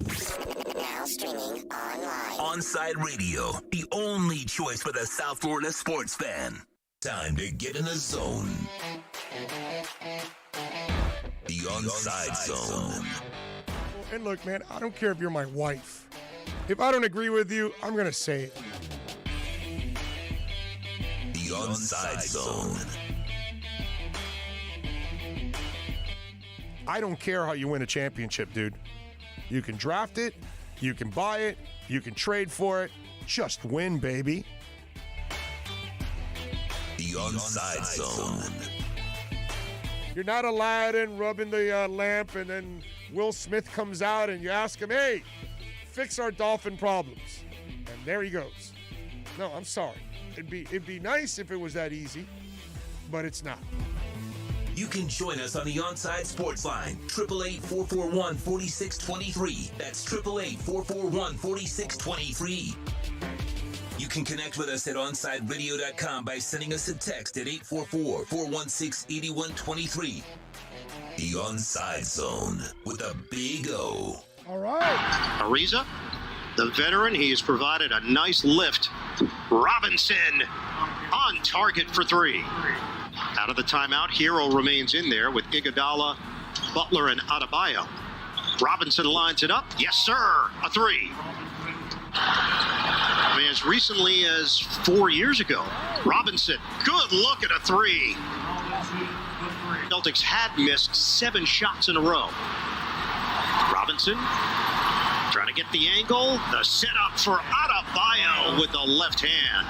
Now streaming online. Onside Radio, the only choice for the South Florida sports fan. Time to get in the zone. The Onside Zone. And look, man, I don't care if you're my wife. If I don't agree with you, I'm going to say it. The Onside Zone. I don't care how you win a championship, dude. You can draft it, you can buy it, you can trade for it. Just win, baby. The Onside Zone. You're not Aladdin rubbing the lamp and then Will Smith comes out and you ask him, hey, fix our dolphin problems. And there he goes. No, I'm sorry. It'd be nice if it was that easy, but it's not. You can join us on the Onside Sports Line, 888-441-4623. That's 888-441-4623. You can connect with us at OnsideRadio.com by sending us a text at 844-416-8123. The Onside Zone with a big O. All right. Ariza, the veteran, he has provided a nice lift. Robinson on target for three. Out of the timeout, Hero remains in there with Iguodala, Butler, and Adebayo. Robinson lines it up. Yes, sir. A three. I mean, as recently as 4 years ago, Robinson, good look at a three. Celtics had missed 7 shots in a row. Robinson trying to get the angle. The setup for Adebayo with the left hand.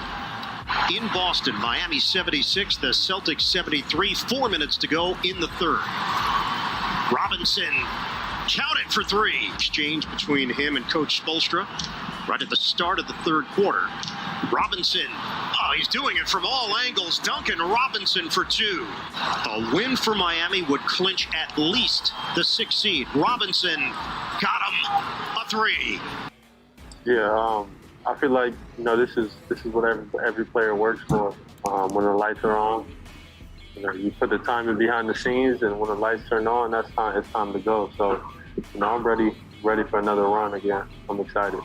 In Boston, Miami 76, the Celtics 73. 4 minutes to go in the third. Robinson counted for three. Exchange between him and Coach Spoelstra right at the start of the third quarter. Robinson, oh, he's doing it from all angles. Duncan Robinson for two. A win for Miami would clinch at least the 6th seed. Robinson got him a three. Yeah, I feel like this is what every player works for. When the lights are on, you put the time in behind the scenes, and when the lights turn on, it's time to go. So, I'm ready for another run again. I'm excited.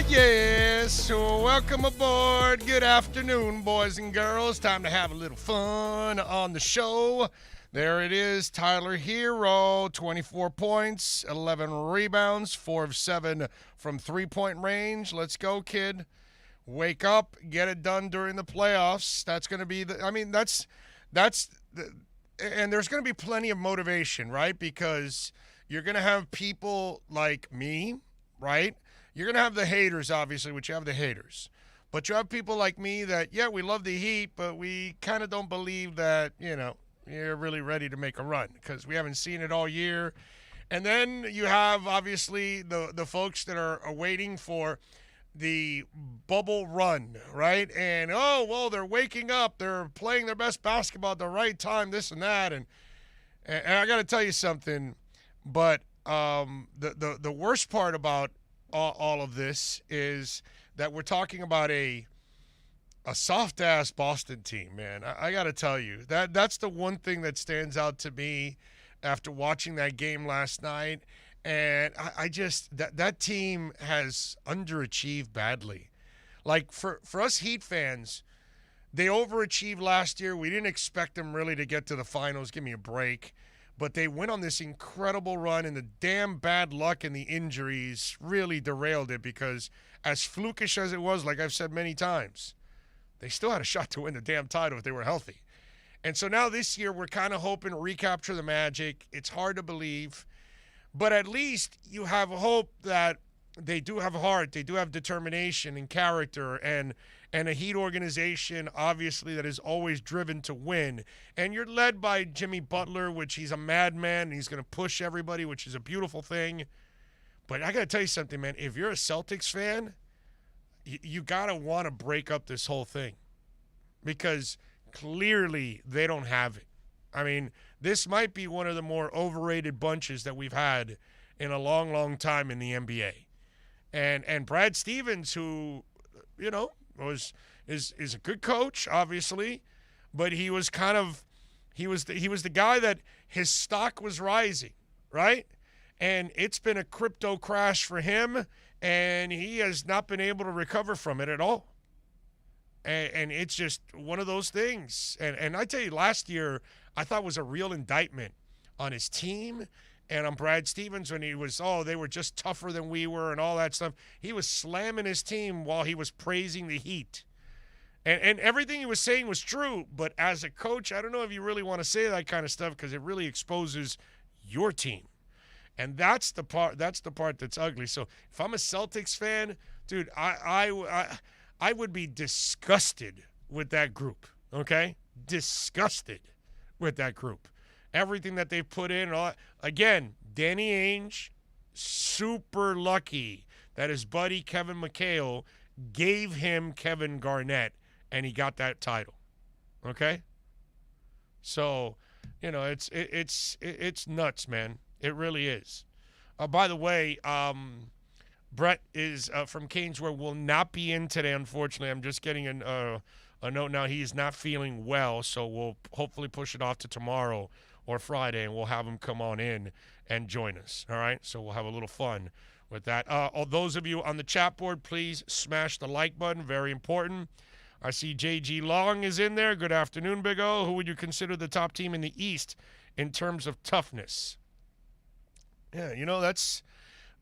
Yes. Welcome aboard. Good afternoon, boys and girls. Time to have a little fun on the show. There it is. Tyler Hero, 24 points, 11 rebounds, 4 of 7 from three-point range. Let's go, kid. Wake up, get it done during the playoffs. That's going to be and there's going to be plenty of motivation, right? Because you're going to have people like me, right? You're going to have the haters, obviously, which you have the haters. But you have people like me that, yeah, we love the Heat, but we kind of don't believe that, you're really ready to make a run because we haven't seen it all year. And then you have, obviously, the folks that are waiting for the bubble run, right? And, they're waking up. They're playing their best basketball at the right time, this and that. And I got to tell you something, but the worst part about all of this is that we're talking about a soft-ass Boston team, man. I got to tell you, that's the one thing that stands out to me after watching that game last night. And I just that team has underachieved badly. Like, for us Heat fans, they overachieved last year. We didn't expect them really to get to the finals. Give me a break. But they went on this incredible run, and the damn bad luck and the injuries really derailed it because as flukish as it was, like I've said many times, they still had a shot to win the damn title if they were healthy. And so now this year we're kind of hoping to recapture the magic. It's hard to believe. But at least you have hope that they do have heart, they do have determination and character, and a Heat organization, obviously, that is always driven to win. And you're led by Jimmy Butler, which he's a madman, and he's going to push everybody, which is a beautiful thing. But I got to tell you something, man. If you're a Celtics fan, you got to want to break up this whole thing because clearly they don't have it. I mean, this might be one of the more overrated bunches that we've had in a long, long time in the NBA. And Brad Stevens, who, is a good coach, obviously, but he was the guy that his stock was rising, right? And it's been a crypto crash for him, and he has not been able to recover from it at all. And it's just one of those things. And I tell you, last year I thought was a real indictment on his team and on Brad Stevens when he was, they were just tougher than we were and all that stuff. He was slamming his team while he was praising the Heat. And everything he was saying was true, but as a coach, I don't know if you really want to say that kind of stuff because it really exposes your team. And that's the part that's ugly. So if I'm a Celtics fan, dude, I would be disgusted with that group, okay? Disgusted with that group. Everything that they've put in. Again, Danny Ainge, super lucky that his buddy Kevin McHale gave him Kevin Garnett, and he got that title, okay? So, it's nuts, man. It really is. By the way, Brett is from Canesville, will not be in today, unfortunately. I'm just getting a note now. He is not feeling well, so we'll hopefully push it off to tomorrow or Friday, and we'll have him come on in and join us, all right? So we'll have a little fun with that. All those of you on the chat board, please smash the like button. Very important. I see J.G. Long is in there. Good afternoon, Big O. Who would you consider the top team in the East in terms of toughness? Yeah,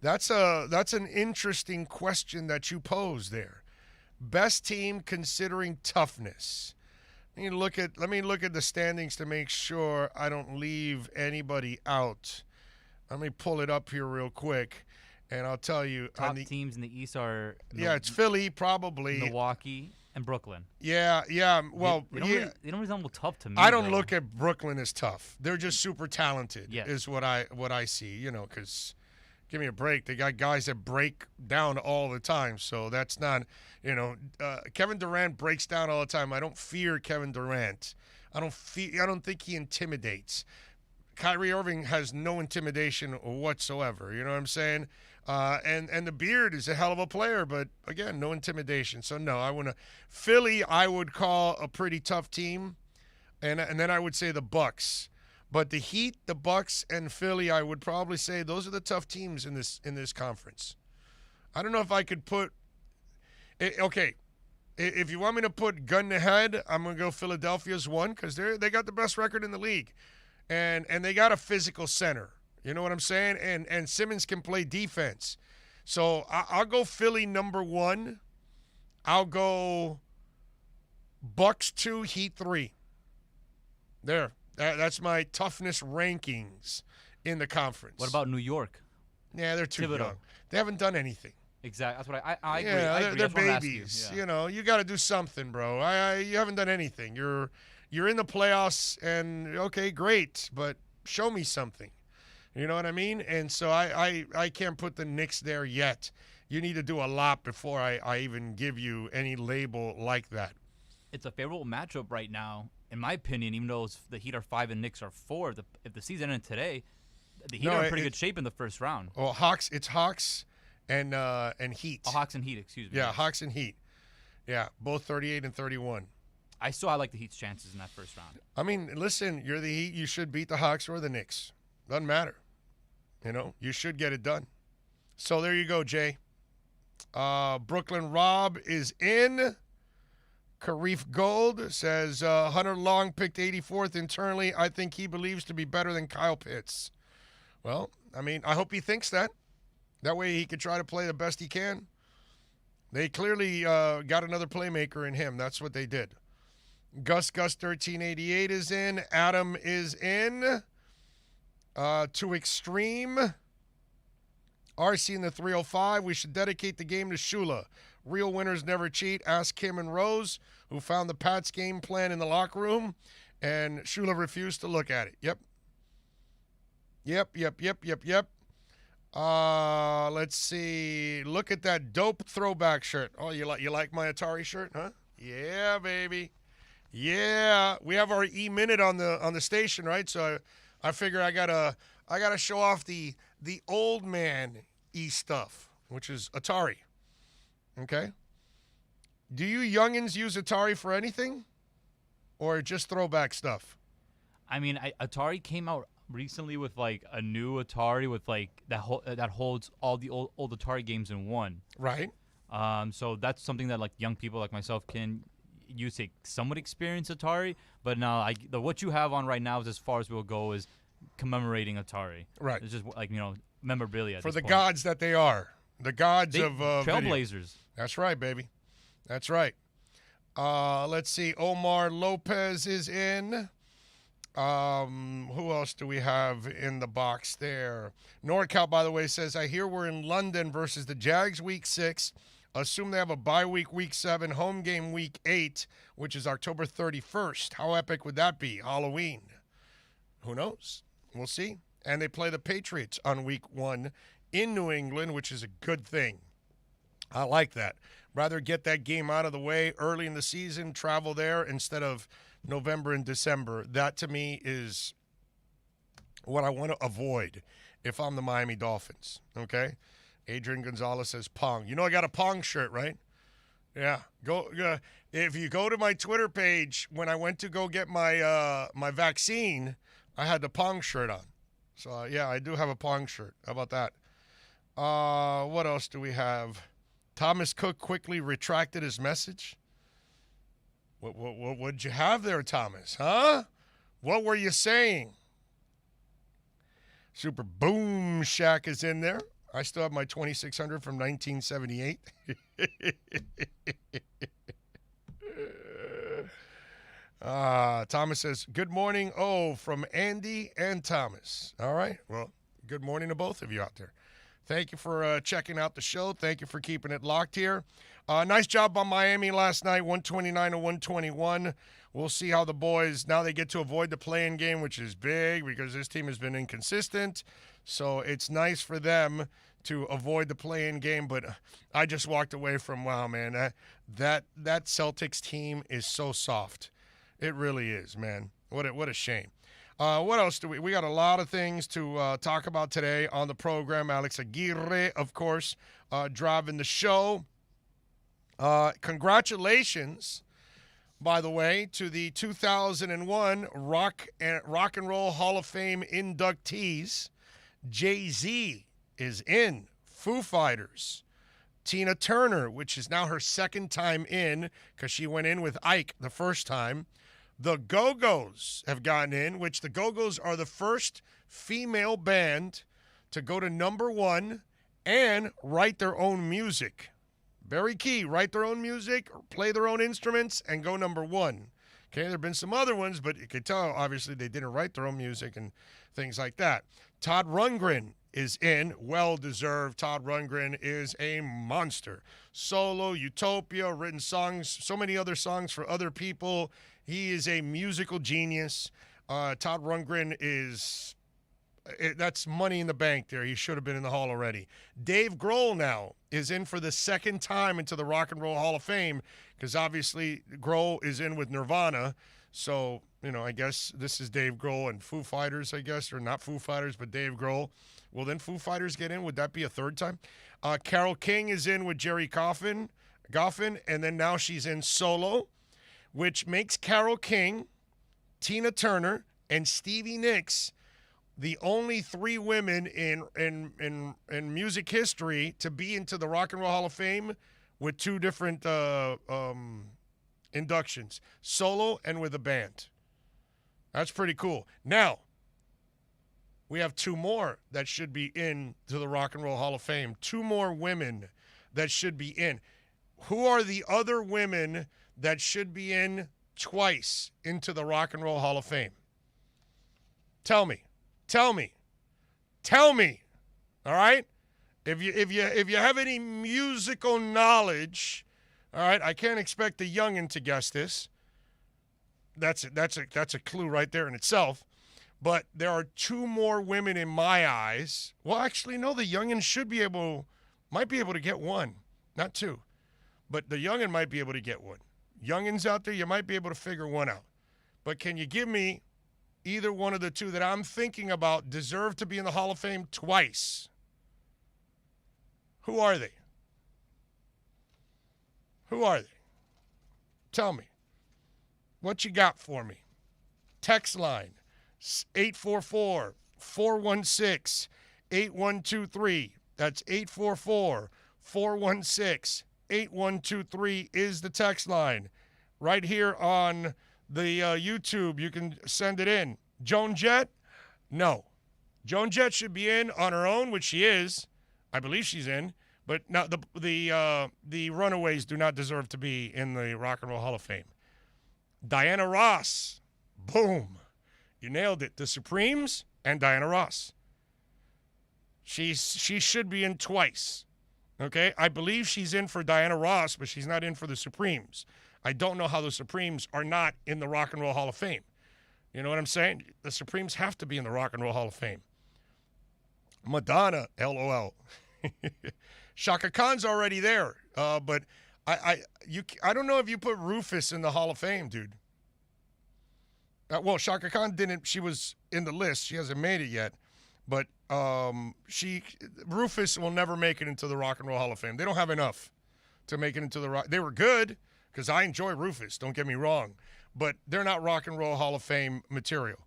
that's an interesting question that you pose there. Best team considering toughness. Let me look at the standings to make sure I don't leave anybody out. Let me pull it up here real quick, and I'll tell you. Top teams in the East are it's Philly probably, Milwaukee, and Brooklyn. Yeah. Well, they don't resemble tough to me. I don't look at Brooklyn as tough. They're just super talented. Yes. Is what I see. Because give me a break. They got guys that break down all the time. So that's not. Kevin Durant breaks down all the time. I don't fear Kevin Durant. I don't think he intimidates. Kyrie Irving has no intimidation whatsoever. You know what I'm saying? And the Beard is a hell of a player, but again, no intimidation. So no, Philly I would call a pretty tough team, and then I would say the Bucks. But the Heat, the Bucks, and Philly, I would probably say those are the tough teams in this conference. I don't know if I could put. Okay, if you want me to put gun to head, I'm gonna go Philadelphia's one because they got the best record in the league, and they got a physical center. You know what I'm saying? And Simmons can play defense. So I'll go Philly number 1. I'll go Bucks 2, Heat 3. There. That's my toughness rankings in the conference. What about New York? Yeah, they're too Thibodeau. young. They haven't done anything. Exactly. That's what I agree. Yeah, I agree. they're That's what I'm asking babies. you. Yeah. You got to do something, bro. You haven't done anything. You're in the playoffs, and okay, great, but show me something. You know what I mean? And so I can't put the Knicks there yet. You need to do a lot before I even give you any label like that. It's a favorable matchup right now, in my opinion, even though the Heat are 5 and Knicks are 4. If the season ended today, the Heat are in pretty good shape in the first round. Well, it's Hawks and Heat. Oh, Hawks and Heat, excuse me. Yeah, Hawks and Heat. Yeah, both 38 and 31. I like the Heat's chances in that first round. I mean, listen, you're the Heat. You should beat the Hawks or the Knicks. Doesn't matter. You should get it done. So there you go, Jay. Brooklyn Rob is in. Karif Gold says, Hunter Long picked 84th internally. I think he believes to be better than Kyle Pitts. Well, I mean, I hope he thinks that. That way he could try to play the best he can. They clearly got another playmaker in him. That's what they did. Gus 1388 is in. Adam is in. To Extreme. RC in the 305. We should dedicate the game to Shula. Real winners never cheat. Ask Kim and Rose, who found the Pats game plan in the locker room, and Shula refused to look at it. Yep. Let's see. Look at that dope throwback shirt. Oh, you like my Atari shirt, huh? Yeah, baby. Yeah, we have our E-Minute on the station, right? So I figure I gotta show off the old man E stuff. which is Atari. Okay? Do you youngins use Atari for anything? Or just throwback stuff? I mean, Atari came out recently with like a new Atari with like that holds all the old Atari games in one. Right. So that's something that like young people like myself can use to somewhat experience Atari. But now, what you have on right now is as far as we'll go is commemorating Atari. Right. It's just like memorabilia for the point. gods that they are, the gods of trailblazers. Video. That's right, baby. That's right. Let's see. Omar Lopez is in. Who else do we have in the box there? NorCal, by the way, says, I hear we're in London versus the Jags week 6. Assume they have a bye week 7, home game week 8, which is October 31st. How epic would that be? Halloween. Who knows? We'll see. And they play the Patriots on week 1 in New England, which is a good thing. I like that. Rather get that game out of the way early in the season, travel there instead of November and December. That, to me, is what I want to avoid if I'm the Miami Dolphins, okay? Adrian Gonzalez says Pong. You know I got a Pong shirt, right? Yeah. If you go to my Twitter page, when I went to go get my my vaccine, I had the Pong shirt on. So, yeah, I do have a Pong shirt. How about that? What else do we have? Thomas Cook quickly retracted his message. What'd you have there, Thomas? Huh? What were you saying? Super Boom Shack is in there. I still have my 2600 from 1978. Thomas says, good morning, from Andy and Thomas. All right. Well, good morning to both of you out there. Thank you for checking out the show. Thank you for keeping it locked here. Nice job on Miami last night, 129-121. We'll see how the boys, now they get to avoid the play-in game, which is big because this team has been inconsistent. So it's nice for them to avoid the play-in game. But I just walked away from, wow, man, that Celtics team is so soft. It really is, man. What a shame. What else do we got a lot of things to talk about today on the program. Alex Aguirre, of course, driving the show. Congratulations, by the way, to the 2001 Rock and Roll Hall of Fame inductees. Jay-Z is in. Foo Fighters. Tina Turner, which is now her second time in because she went in with Ike the first time. The Go-Go's have gotten in, which the Go-Go's are the first female band to go to #1 and write their own music. Very key. Write their own music, play their own instruments, and go #1. Okay, there have been some other ones, but you could tell, obviously, they didn't write their own music and things like that. Todd Rundgren is in. Well-deserved. Todd Rundgren is a monster. Solo, Utopia, written songs, so many other songs for other people. He is a musical genius. Todd Rundgren that's money in the bank there. He should have been in the Hall already. Dave Grohl now is in for the second time into the Rock and Roll Hall of Fame because obviously Grohl is in with Nirvana. So, I guess this is Dave Grohl and Foo Fighters, I guess, or not Foo Fighters, but Dave Grohl. Will then Foo Fighters get in? Would that be a third time? Carole King is in with Jerry Goffin, and then now she's in solo, which makes Carole King, Tina Turner, and Stevie Nicks the only 3 women in music history to be into the Rock and Roll Hall of Fame with 2 different inductions, solo and with a band. That's pretty cool. Now, we have 2 more that should be in to the Rock and Roll Hall of Fame. 2 more women that should be in. Who are the other women that should be in twice into the Rock and Roll Hall of Fame? Tell me. All right? If you have any musical knowledge, all right, I can't expect a youngin' to guess this. That's a clue right there in itself. But there are 2 more women in my eyes. Well, actually, no, the youngin' might be able to get 1, not 2. But the youngin' might be able to get 1. Youngins out there, you might be able to figure 1 out. But can you give me either one of the 2 that I'm thinking about deserve to be in the Hall of Fame twice? Who are they? Who are they? Tell me. What you got for me? Text line 844-416-8123. That's 844-416-8123 is the text line. Right here on the YouTube, you can send it in. Joan Jett? No. Joan Jett should be in on her own, which she is. I believe she's in. But now the Runaways do not deserve to be in the Rock and Roll Hall of Fame. Diana Ross. Boom. You nailed it. The Supremes and Diana Ross. She should be in twice. Okay? I believe she's in for Diana Ross, but she's not in for the Supremes. I don't know how the Supremes are not in the Rock and Roll Hall of Fame. You know what I'm saying? The Supremes have to be in the Rock and Roll Hall of Fame. Madonna, LOL. Shaka Khan's already there, but I don't know if you put Rufus in the Hall of Fame, dude. Well, Shaka Khan didn't. She was in the list. She hasn't made it yet, but Rufus will never make it into the Rock and Roll Hall of Fame. They don't have enough to make it into the rock. They were good because I enjoy Rufus. Don't get me wrong, but they're not Rock and Roll Hall of Fame material.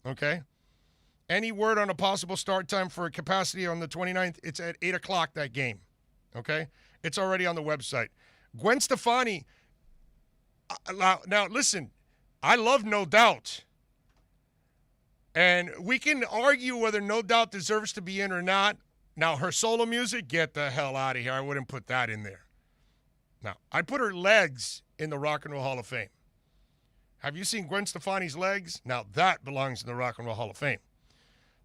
Okay. Any word on a possible start time for a capacity on the 29th? It's at 8 o'clock that game. Okay? It's already on the website. Gwen Stefani, now listen, I love No Doubt. And we can argue whether No Doubt deserves to be in or not. Now, her solo music, get the hell out of here. I wouldn't put that in there. Now, I'd put her legs in the Rock and Roll Hall of Fame. Have you seen Gwen Stefani's legs? Now, that belongs in the Rock and Roll Hall of Fame.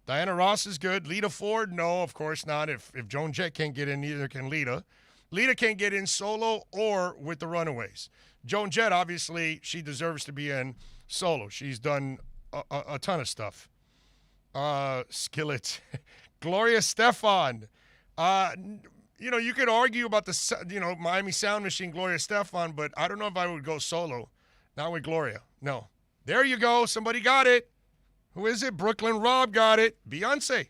Diana Ross is good. Lita Ford, no, of course not. If Joan Jett can't get in, neither can Lita. Lita can't get in solo or with the Runaways. Joan Jett, obviously, she deserves to be in solo. She's done a ton of stuff. Skillet. Gloria Stefan. You could argue about the, Miami Sound Machine, Gloria Stefan, but I don't know if I would go solo. Not with Gloria. No. There you go. Somebody got it. Who is it? Brooklyn Rob got it. Beyonce.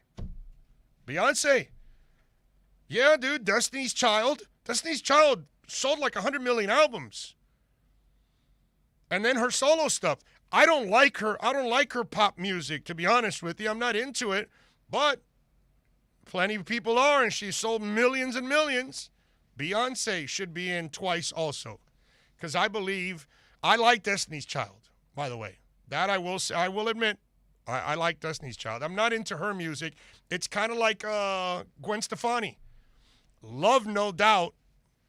Yeah, dude. Destiny's Child. Destiny's Child sold like 100 million albums. And then her solo stuff. I don't like her pop music, to be honest with you. I'm not into it. But plenty of people are, and she sold millions and millions. Beyonce should be in twice also. Because I like Destiny's Child, by the way. That I will admit. I like Destiny's Child. I'm not into her music. It's kind of like Gwen Stefani. Love, No Doubt.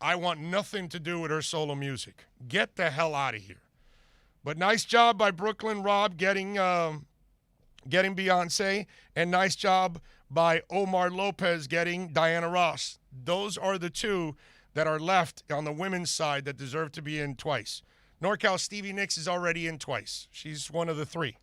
I want nothing to do with her solo music. Get the hell out of here. But nice job by Brooklyn Rob getting Beyonce, and nice job by Omar Lopez getting Diana Ross. Those are the two that are left on the women's side that deserve to be in twice. NorCal Stevie Nicks is already in twice. She's one of the three.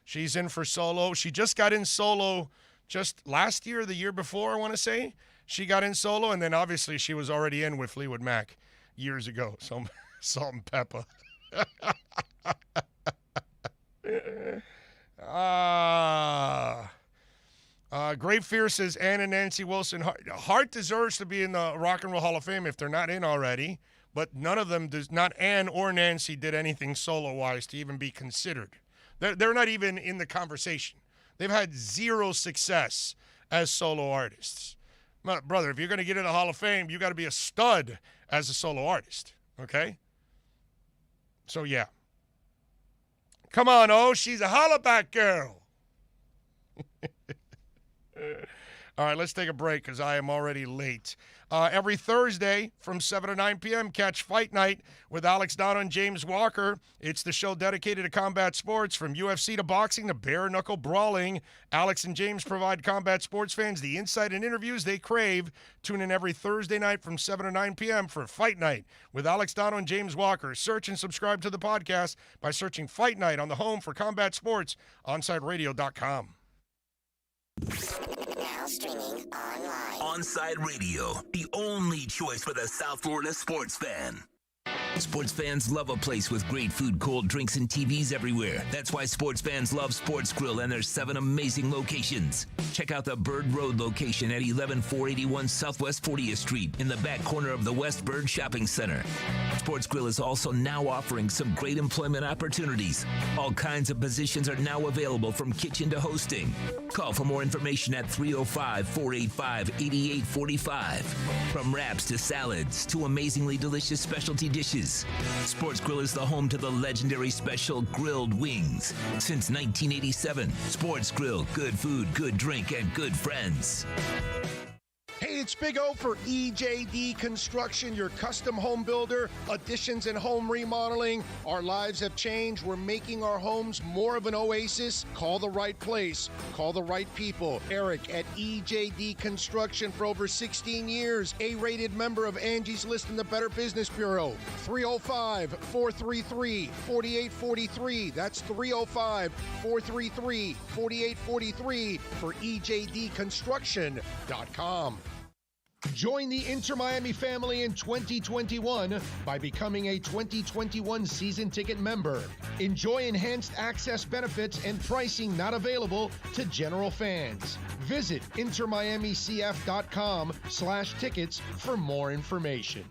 She's in for solo. She just got in solo just last year, the year before, I want to say. She got in solo, and then obviously she was already in with Fleetwood Mac years ago. So salt and pepper. Great Fear says Ann and Nancy Wilson. Hart deserves to be in the Rock and Roll Hall of Fame if they're not in already, but none of them, not Ann or Nancy, did anything solo-wise to even be considered. They're not even in the conversation. They've had zero success as solo artists. Brother, if you're going to get in the Hall of Fame, you got to be a stud as a solo artist, okay? So, yeah. Come on, she's a hollaback girl. All right, let's take a break because I am already late. Every Thursday from 7 to 9 p.m., catch Fight Night with Alex Dowd and James Walker. It's the show dedicated to combat sports, from UFC to boxing to bare-knuckle brawling. Alex and James provide combat sports fans the insight and interviews they crave. Tune in every Thursday night from 7 to 9 p.m. for Fight Night with Alex Dowd and James Walker. Search and subscribe to the podcast by searching Fight Night on the home for combat sports, OnsideRadio.com. Now streaming online. Onside Radio, the only choice for the South Florida sports fan. Sports fans love a place with great food, cold drinks, and TVs everywhere. That's why sports fans love Sports Grill and their 7 amazing locations. Check out the Bird Road location at 11481 Southwest 40th Street in the back corner of the West Bird Shopping Center. Sports Grill is also now offering some great employment opportunities. All kinds of positions are now available from kitchen to hosting. Call for more information at 305-485-8845. From wraps to salads to amazingly delicious specialty dishes, Sports Grill is the home to the legendary special grilled wings. Since 1987, Sports Grill, good food, good drink, and good friends. Hey, it's Big O for EJD Construction, your custom home builder, additions and home remodeling. Our lives have changed. We're making our homes more of an oasis. Call the right place. Call the right people. Eric at EJD Construction for over 16 years. A-rated member of Angie's List in the Better Business Bureau. 305-433-4843. That's 305-433-4843 for EJDconstruction.com. Join the Inter Miami family in 2021 by becoming a 2021 season ticket member. Enjoy enhanced access benefits and pricing not available to general fans. Visit intermiamicf.com/tickets for more information.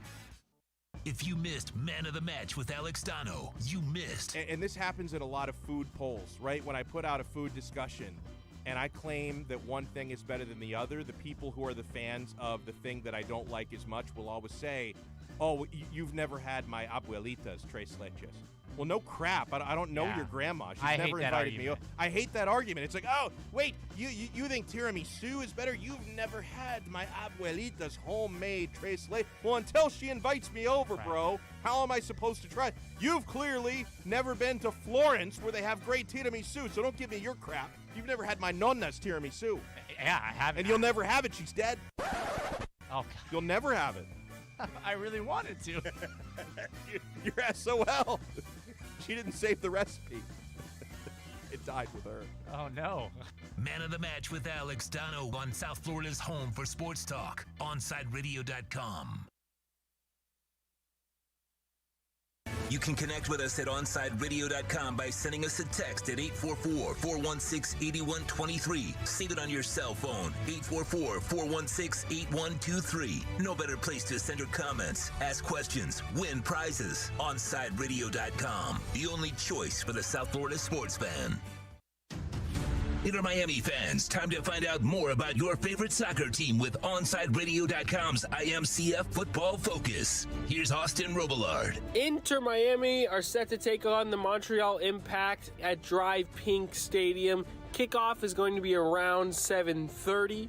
If you missed Man of the Match with Alex Dono, you missed. And this happens in a lot of food polls, right? When I put out a food discussion and I claim that one thing is better than the other, the people who are the fans of the thing that I don't like as much will always say, oh, you've never had my abuelita's tres leches. Well, no crap. I don't know your grandma. She's never invited me. I hate that argument. It's like, oh, wait, you think tiramisu is better? You've never had my abuelita's homemade tres leches. Well, until she invites me over, bro, how am I supposed to try? You've clearly never been to Florence where they have great tiramisu, so don't give me your crap. You've never had my nonna's tiramisu. Yeah, I haven't. And you'll never have it. She's dead. Oh, God. You'll never have it. I really wanted to. You're SOL. She didn't save the recipe. It died with her. Oh, no. Man of the Match with Alex Dono on South Florida's home for sports talk, OnsideRadio.com. You can connect with us at OnsideRadio.com by sending us a text at 844-416-8123. Save it on your cell phone, 844-416-8123. No better place to send your comments, ask questions, win prizes. OnsideRadio.com, the only choice for the South Florida sports fan. Inter Miami fans, time to find out more about your favorite soccer team with OnsideRadio.com's IMCF Football Focus. Here's Austin Robillard. Inter Miami are set to take on the Montreal Impact at Drive Pink Stadium. Kickoff is going to be around 7:30.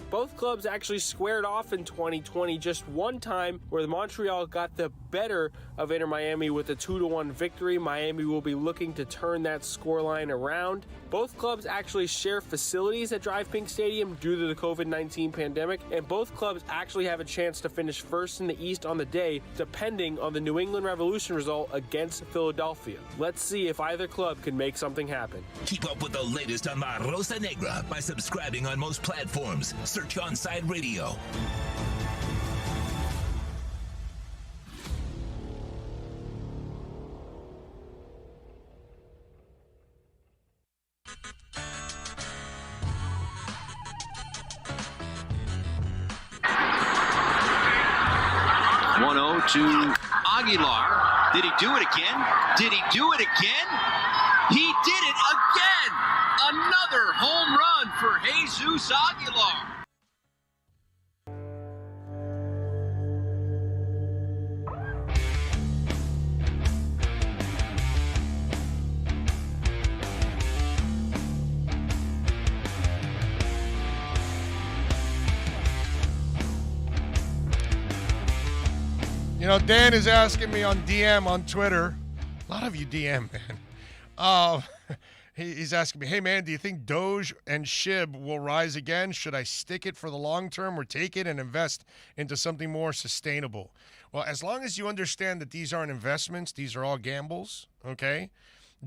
Both clubs actually squared off in 2020 just one time, where the Montreal got the better of Inter Miami with a 2-1 victory. Miami will be looking to turn that scoreline around. Both clubs actually share facilities at Drive Pink Stadium due to the COVID-19 pandemic, and both clubs actually have a chance to finish first in the East on the day, depending on the New England Revolution result against Philadelphia. Let's see if either club can make something happen. Keep up with the latest on La Rosa Negra by subscribing on most platforms. Search Onside Radio. To Aguilar. Did he do it again? Did he do it again? He did it again! Another home run for Jesus Aguilar. You know, Dan is asking me on DM on Twitter. A lot of you DM, man. He's asking me, hey, man, do you think Doge and SHIB will rise again? Should I stick it for the long term or take it and invest into something more sustainable? Well, as long as you understand that these aren't investments, these are all gambles, okay?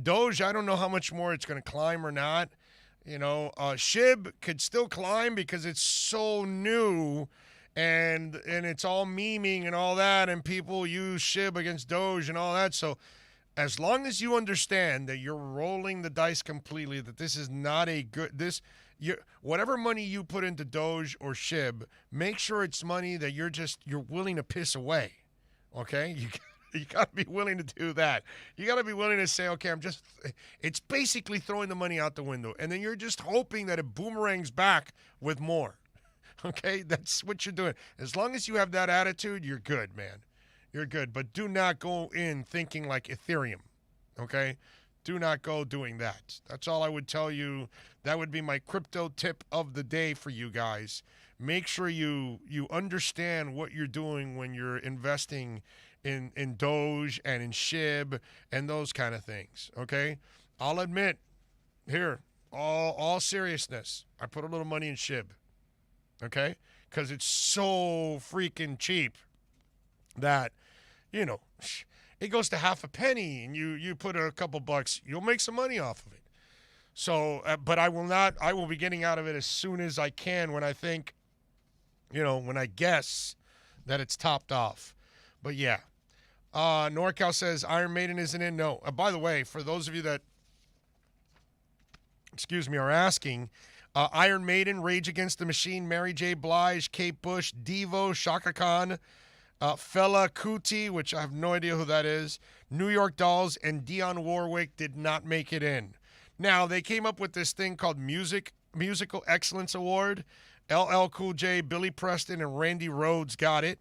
Doge, I don't know how much more it's going to climb or not. You know, SHIB could still climb because it's so new and it's all memeing and all that, and people use SHIB against Doge and all that. So as long as you understand that you're rolling the dice completely, that this is not a good whatever money you put into Doge or SHIB, make sure it's money that you're willing to piss away. Okay? You got to be willing to do that. You got to be willing to say, okay, it's basically throwing the money out the window. And then you're just hoping that it boomerangs back with more. Okay? That's what you're doing. As long as you have that attitude, you're good, man. You're good. But do not go in thinking like Ethereum. Okay? Do not go doing that. That's all I would tell you. That would be my crypto tip of the day for you guys. Make sure you understand what you're doing when you're investing in Doge and in SHIB and those kind of things, okay? I'll admit, here, all seriousness, I put a little money in SHIB, okay? Because it's so freaking cheap that, it goes to half a penny, and you put a couple bucks, you'll make some money off of it. So, but I will be getting out of it as soon as I can when I think, when I guess that it's topped off. But yeah. NorCal says Iron Maiden isn't in. No. By the way, for those of you that, are asking, Iron Maiden, Rage Against the Machine, Mary J. Blige, Kate Bush, Devo, Shaka Khan, Fela Kuti, which I have no idea who that is, New York Dolls, and Dionne Warwick did not make it in. Now, they came up with this thing called Musical Excellence Award. LL Cool J, Billy Preston, and Randy Rhoads got it.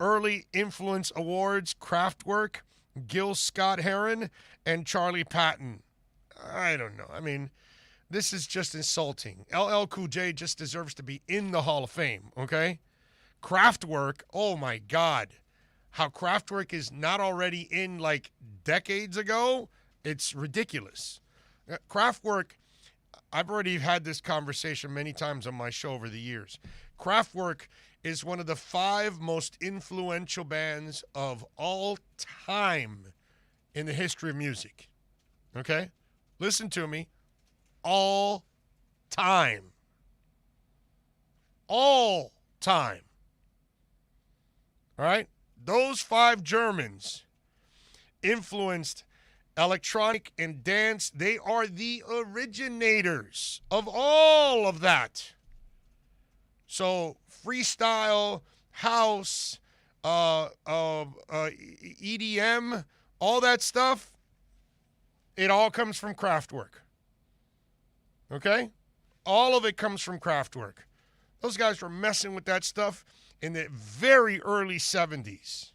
Early Influence Awards, Kraftwerk, Gil Scott-Heron, and Charlie Patton. I don't know. I mean, this is just insulting. LL Cool J just deserves to be in the Hall of Fame, okay? Kraftwerk, oh my God. How Kraftwerk is not already in like decades ago, it's ridiculous. Kraftwerk, I've already had this conversation many times on my show over the years. Kraftwerk is one of the 5 most influential bands of all time in the history of music. Okay? Listen to me. All time. All time. All right? Those 5 Germans influenced electronic and dance. They are the originators of all of that. So freestyle, house, EDM, all that stuff, it all comes from Kraftwerk. Okay? All of it comes from Kraftwerk. Those guys were messing with that stuff in the very early 70s.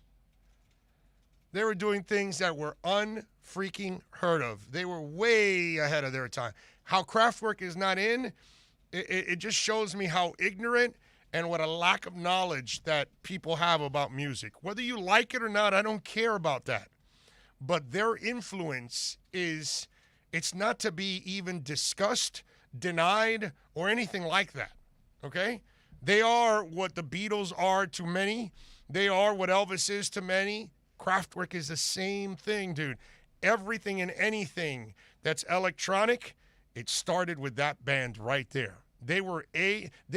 They were doing things that were unfreaking heard of. They were way ahead of their time. How Kraftwerk is not in, it just shows me how ignorant and what a lack of knowledge that people have about music. Whether you like it or not, I don't care about that. But their influence it's not to be even discussed, denied, or anything like that, okay? They are what the Beatles are to many. They are what Elvis is to many. Kraftwerk is the same thing, dude. Everything and anything that's electronic, it started with that band right there. They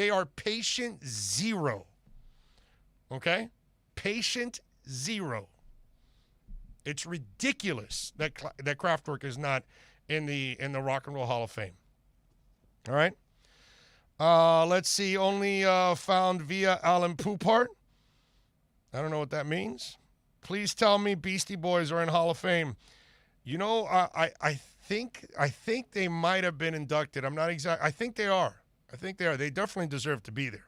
are patient zero. Okay? Patient zero. It's ridiculous that Kraftwerk is not in the Rock and Roll Hall of Fame. All right? Let's see. Only found via Alan Poupart. I don't know what that means. Please tell me Beastie Boys are in Hall of Fame. I think they might have been inducted. I'm not exact. I think they are. They definitely deserve to be there.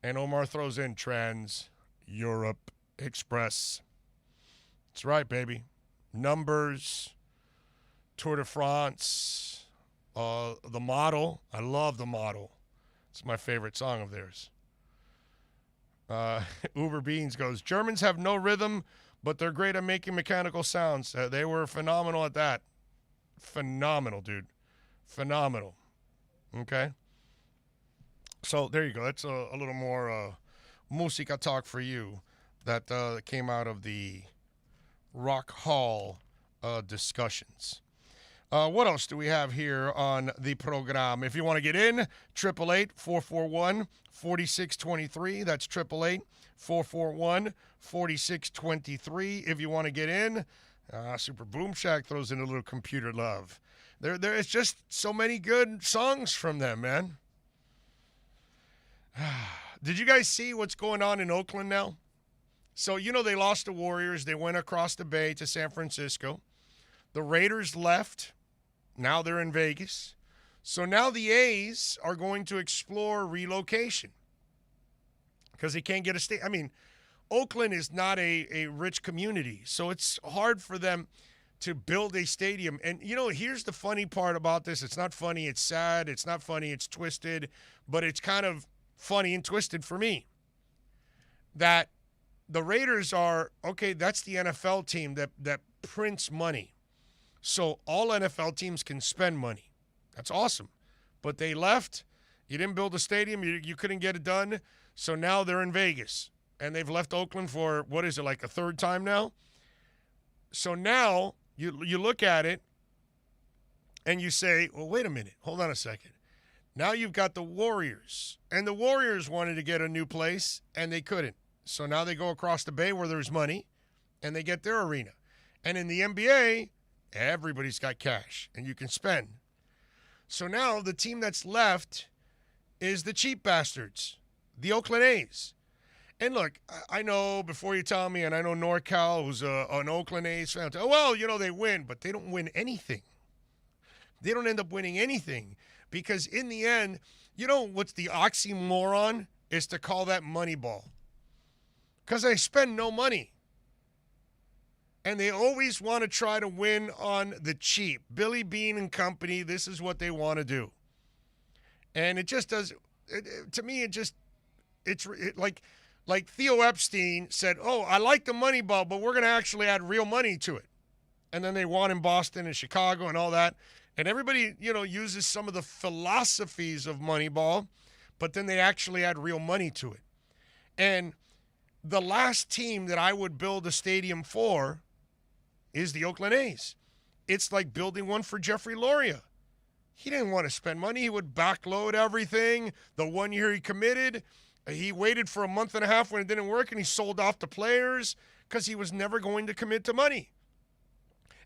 And Omar throws in Trans Europe Express. That's right, baby. Numbers, Tour de France, The Model. I love The Model. It's my favorite song of theirs. Uber Beans goes, Germans have no rhythm, but they're great at making mechanical sounds. They were phenomenal at that. Phenomenal, dude. Phenomenal. Okay? So there you go. That's a little more musica talk for you that came out of the Rock Hall discussions. What else do we have here on the program? If you want to get in, 888-441-4623. That's 888-441-4623. If you want to get in, Super Boom Shack throws in a little computer love. There is just so many good songs from them, man. Did you guys see what's going on in Oakland now? So, they lost the Warriors. They went across the bay to San Francisco. The Raiders left. Now they're in Vegas. So now the A's are going to explore relocation because they can't get a state. I mean, Oakland is not a rich community, so it's hard for them to build a stadium. And, here's the funny part about this. It's not funny. It's sad. It's not funny. It's twisted. But it's kind of funny and twisted for me that the Raiders are, okay, that's the NFL team that prints money. So all NFL teams can spend money. That's awesome. But they left. You didn't build a stadium. You couldn't get it done. So now they're in Vegas. And they've left Oakland for, what is it, like a third time now? So now you look at it and you say, well, wait a minute. Hold on a second. Now you've got the Warriors. And the Warriors wanted to get a new place, and they couldn't. So now they go across the bay where there's money, and they get their arena. And in the NBA, everybody's got cash, and you can spend. So now the team that's left is the cheap bastards, the Oakland A's. And look, I know before you tell me, and I know NorCal, who's an Oakland A's fan, well, they win, but they don't win anything. They don't end up winning anything because in the end, what's the oxymoron is to call that Moneyball. Because they spend no money. And they always want to try to win on the cheap. Billy Bean and company, this is what they want to do. And it just does, to me, it's like Theo Epstein said, oh, I like the Moneyball, but we're going to actually add real money to it. And then they won in Boston and Chicago and all that. And everybody, uses some of the philosophies of Moneyball, but then they actually add real money to it. And the last team that I would build a stadium for is the Oakland A's. It's like building one for Jeffrey Loria. He didn't want to spend money. He would backload everything. The 1 year he committed, he waited for a month and a half when it didn't work, and he sold off the players because he was never going to commit to money.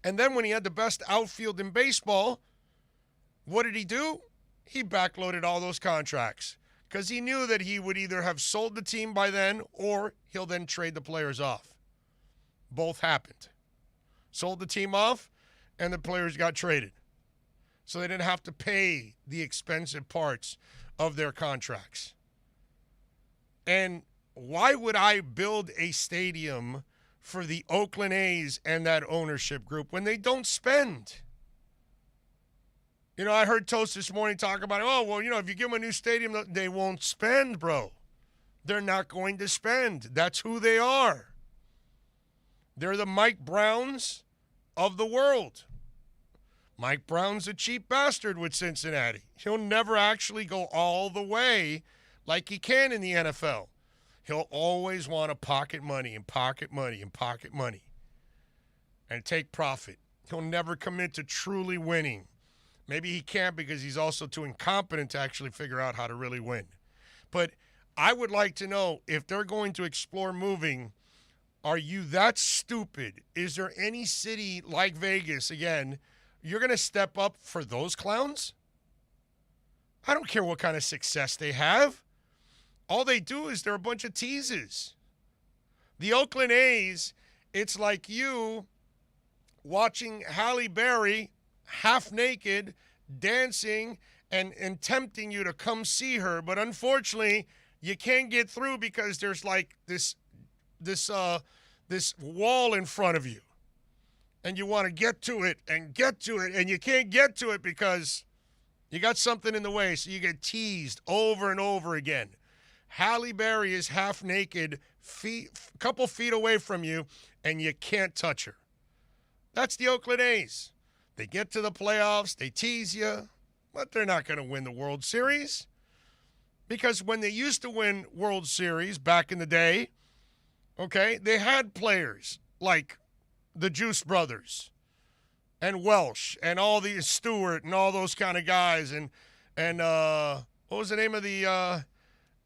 And then when he had the best outfield in baseball, what did he do? He backloaded all those contracts because he knew that he would either have sold the team by then or he'll then trade the players off. Both happened. Sold the team off, and the players got traded. So they didn't have to pay the expensive parts of their contracts. And why would I build a stadium for the Oakland A's and that ownership group when they don't spend? I heard Toast this morning talk about, if you give them a new stadium, they won't spend, bro. They're not going to spend. That's who they are. They're the Mike Browns of the world. Mike Brown's a cheap bastard with Cincinnati. He'll never actually go all the way like he can in the NFL. He'll always want to pocket money and pocket money and pocket money and take profit. He'll never commit to truly winning. Maybe he can't because he's also too incompetent to actually figure out how to really win. But I would like to know if they're going to explore moving, are you that stupid? Is there any city like Vegas, again, you're going to step up for those clowns? I don't care what kind of success they have. All they do is they're a bunch of teases. The Oakland A's, it's like you watching Halle Berry half naked, dancing, and tempting you to come see her. But unfortunately, you can't get through because there's like this wall in front of you. And you want to get to it, and you can't get to it because you got something in the way, so you get teased over and over again. Halle Berry is half naked, a couple feet away from you, and you can't touch her. That's the Oakland A's. They get to the playoffs, they tease you, but they're not going to win the World Series. Because when they used to win World Series back in the day, okay, they had players like the Juice Brothers, and Welsh and all these Stewart and all those kind of guys and what was the name of the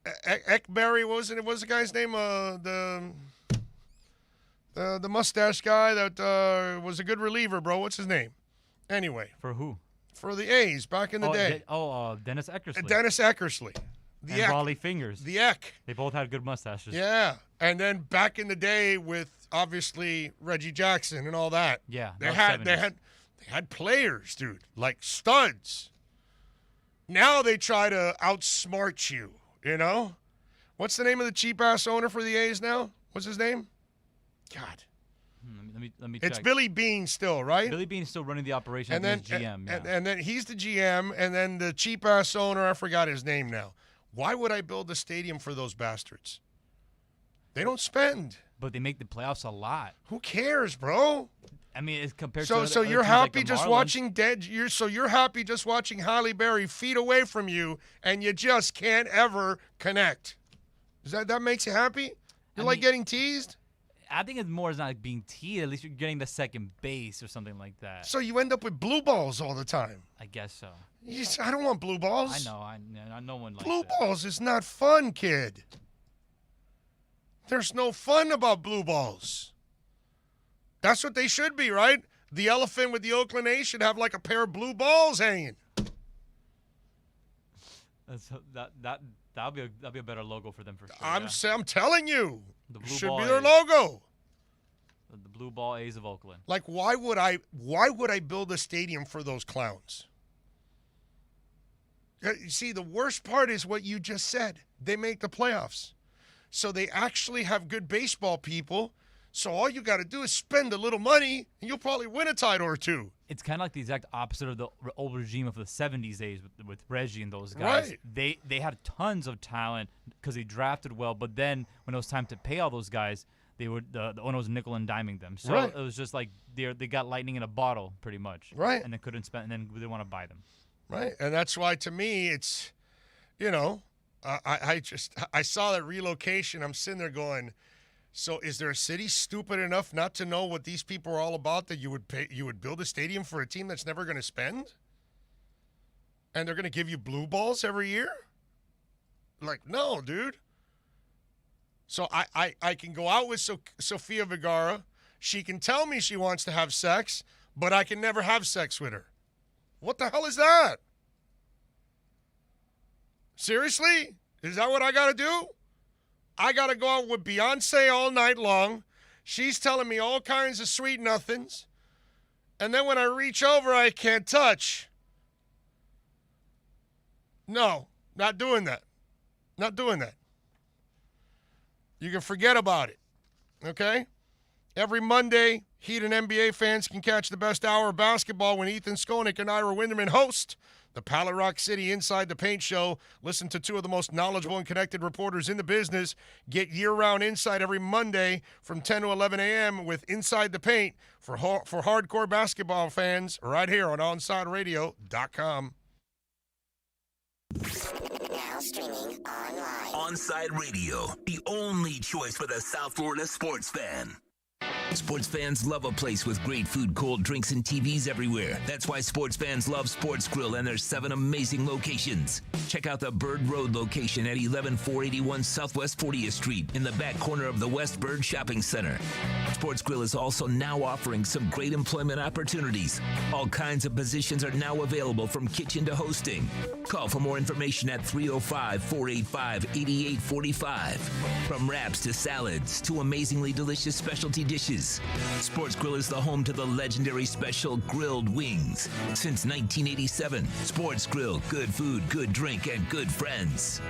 Ekberry? What was it? What was the guy's name? The mustache guy that was a good reliever, bro. What's his name? Anyway. For who? For the A's back in the day. Dennis Eckersley. Dennis Eckersley. And Raleigh Fingers. The Eck. They both had good mustaches. Yeah. And then back in the day with obviously Reggie Jackson and all that. Yeah. They had players, dude, like studs. Now they try to outsmart you, you know? What's the name of the cheap ass owner for the A's now? What's his name? God. Let me check. It's Billy Beane still, right? Billy Beane's still running the operation and as then GM. and then he's the GM, and then the cheap ass owner, I forgot his name now. Why would I build a stadium for those bastards? They don't spend. But they make the playoffs a lot. Who cares, bro? I mean, it's compared so to so other you're teams happy like the just Marlins. watching you're happy just watching Halle Berry feet away from you, and you just can't ever connect. Does that makes you happy? You like getting teased? I think it's more as not like being teased. At least you're getting the second base or something like that. So you end up with blue balls all the time. I guess so. I don't want blue balls. I know. No one likes Blue it. balls is not fun, kid. There's no fun about blue balls. That's what they should be, right? The elephant with the Oakland A's should have like a pair of blue balls hanging. That'll be a better logo for them for sure. I'm telling you, The blue should ball be their A's. logo. The blue ball A's of Oakland. Like, why would I build a stadium for those clowns? You see, the worst part is what you just said. They make the playoffs. So they actually have good baseball people. So all you got to do is spend a little money, and you'll probably win a title or two. It's kind of like the exact opposite of the old regime of the 70s days with Reggie and those guys. Right. They had tons of talent because they drafted well, but then when it was time to pay all those guys, they were the owner was nickel and diming them. So Right. it was just like they got lightning in a bottle pretty much. Right. And they couldn't spend, and then they want to buy them. Right. And that's why, to me, it's, I saw that relocation. I'm sitting there going, so is there a city stupid enough not to know what these people are all about that you would build a stadium for a team that's never going to spend? And they're going to give you blue balls every year? Like, no, dude. So I can go out with Sofia Vergara. She can tell me she wants to have sex, but I can never have sex with her. What the hell is that? Seriously? Is that what I got to do? I got to go out with Beyonce all night long. She's telling me all kinds of sweet nothings. And then when I reach over, I can't touch. No, not doing that. Not doing that. You can forget about it, okay? Every Monday, Heat and NBA fans can catch the best hour of basketball when Ethan Skonik and Ira Winderman host the Pallet Rock City Inside the Paint Show. Listen to two of the most knowledgeable and connected reporters in the business. Get year-round insight every Monday from 10 to 11 a.m. with Inside the Paint for hardcore basketball fans right here on OnsideRadio.com. Now streaming online. Onside Radio, the only choice for the South Florida sports fan. Sports fans love a place with great food, cold drinks, and TVs everywhere. That's why sports fans love Sports Grill and their 7 amazing locations. Check out the Bird Road location at 11481 Southwest 40th Street in the back corner of the West Bird Shopping Center. Sports Grill is also now offering some great employment opportunities. All kinds of positions are now available from kitchen to hosting. Call for more information at 305-485-8845. From wraps to salads to amazingly delicious specialty dishes, Sports Grill is the home to the legendary special grilled wings. Since 1987, Sports Grill, good food, good drink, and good friends.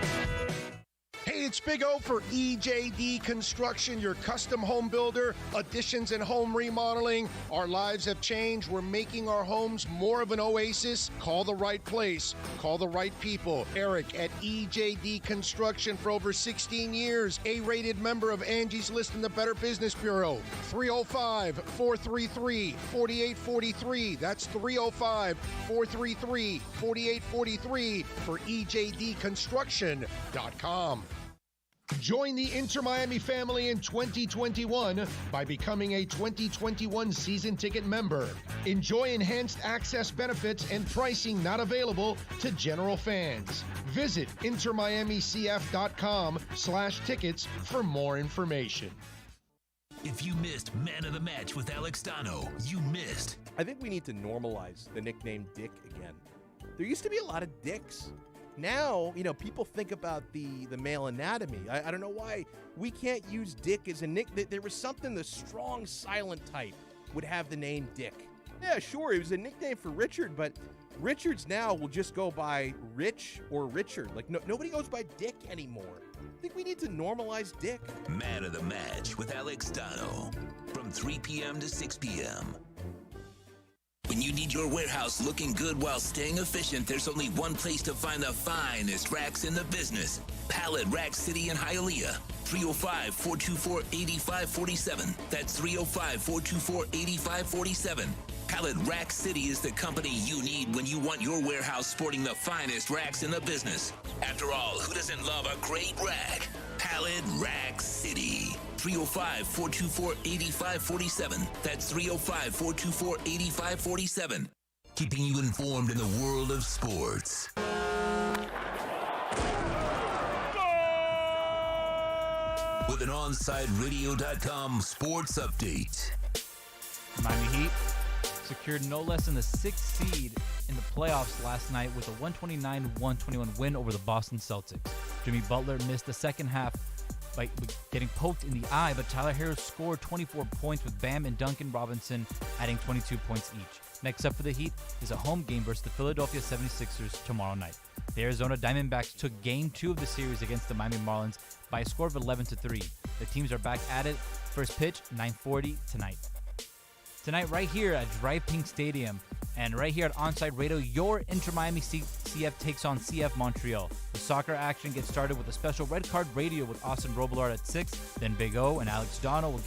Hey, it's Big O for EJD Construction, your custom home builder, additions and home remodeling. Our lives have changed. We're making our homes more of an oasis. Call the right place. Call the right people. Eric at EJD Construction for over 16 years. A-rated member of Angie's List in the Better Business Bureau. 305-433-4843. That's 305-433-4843 for EJDconstruction.com. Join the Inter Miami family in 2021 by becoming a 2021 season ticket member. Enjoy enhanced access benefits and pricing not available to general fans. Visit intermiamicf.com/tickets for more information. If you missed Man of the Match with Alex Dono, you missed. I think we need to normalize the nickname Dick again. There used to be a lot of dicks. Now, people think about the male anatomy. I don't know why we can't use Dick as a nick. There was something the strong, silent type would have the name Dick. Yeah, sure, it was a nickname for Richard, but Richards now will just go by Rich or Richard. Like, nobody goes by Dick anymore. I think we need to normalize Dick. Man of the Match with Alex Dono from 3 p.m. to 6 p.m. When you need your warehouse looking good while staying efficient, there's only one place to find the finest racks in the business. Pallet Rack City in Hialeah. 305-424-8547. That's 305-424-8547. Pallet Rack City is the company you need when you want your warehouse sporting the finest racks in the business. After all, who doesn't love a great rack? Pallet Rack City. 305-424-8547. That's 305-424-8547. Keeping you informed in the world of sports. With an OnsideRadio.com sports update. Miami Heat secured no less than the 6th seed in the playoffs last night with a 129-121 win over the Boston Celtics. Jimmy Butler missed the second half by getting poked in the eye, but Tyler Hero scored 24 points with Bam and Duncan Robinson adding 22 points each. Next up for the Heat is a home game versus the Philadelphia 76ers tomorrow night. The Arizona Diamondbacks took Game 2 of the series against the Miami Marlins by a score of 11-3. The teams are back at it. First pitch, 9:40 tonight. Tonight, right here at Drive Pink Stadium, and right here at Onside Radio, your Inter Miami CF takes on CF Montreal. The soccer action gets started with a special red card radio with Austin Robillard at 6. Then Big O and Alex Dono will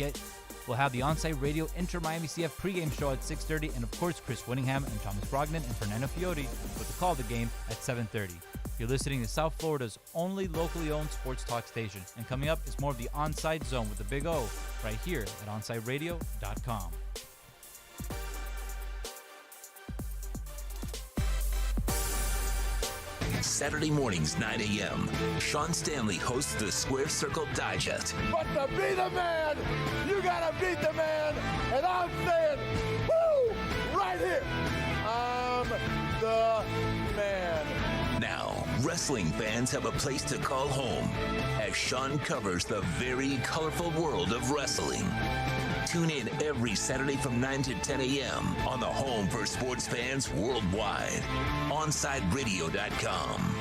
have the Onside Radio Inter Miami CF pregame show at 6:30, and of course Chris Winningham and Thomas Brogdon and Fernando Fiori with the call of the game at 7:30. You're listening to South Florida's only locally owned sports talk station, and coming up is more of the Onside Zone with the Big O right here at OnsideRadio.com. Saturday mornings, 9 a.m. Sean Stanley hosts the Square Circle Digest. But to be the man, you gotta beat the man. And I'm saying, woo, right here. I'm the man. Now, wrestling fans have a place to call home as Sean covers the very colorful world of wrestling. Tune in every Saturday from 9 to 10 a.m. on the home for sports fans worldwide. OnsideRadio.com.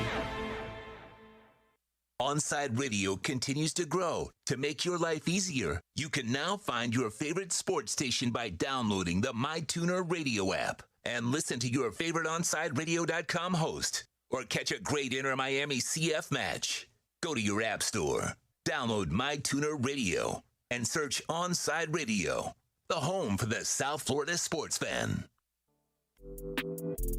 Onside Radio continues to grow. To make your life easier, you can now find your favorite sports station by downloading the MyTuner Radio app and listen to your favorite OnsideRadio.com host or catch a great Inter Miami CF match. Go to your app store, download MyTuner Radio, and search Onside Radio, the home for the South Florida sports fan.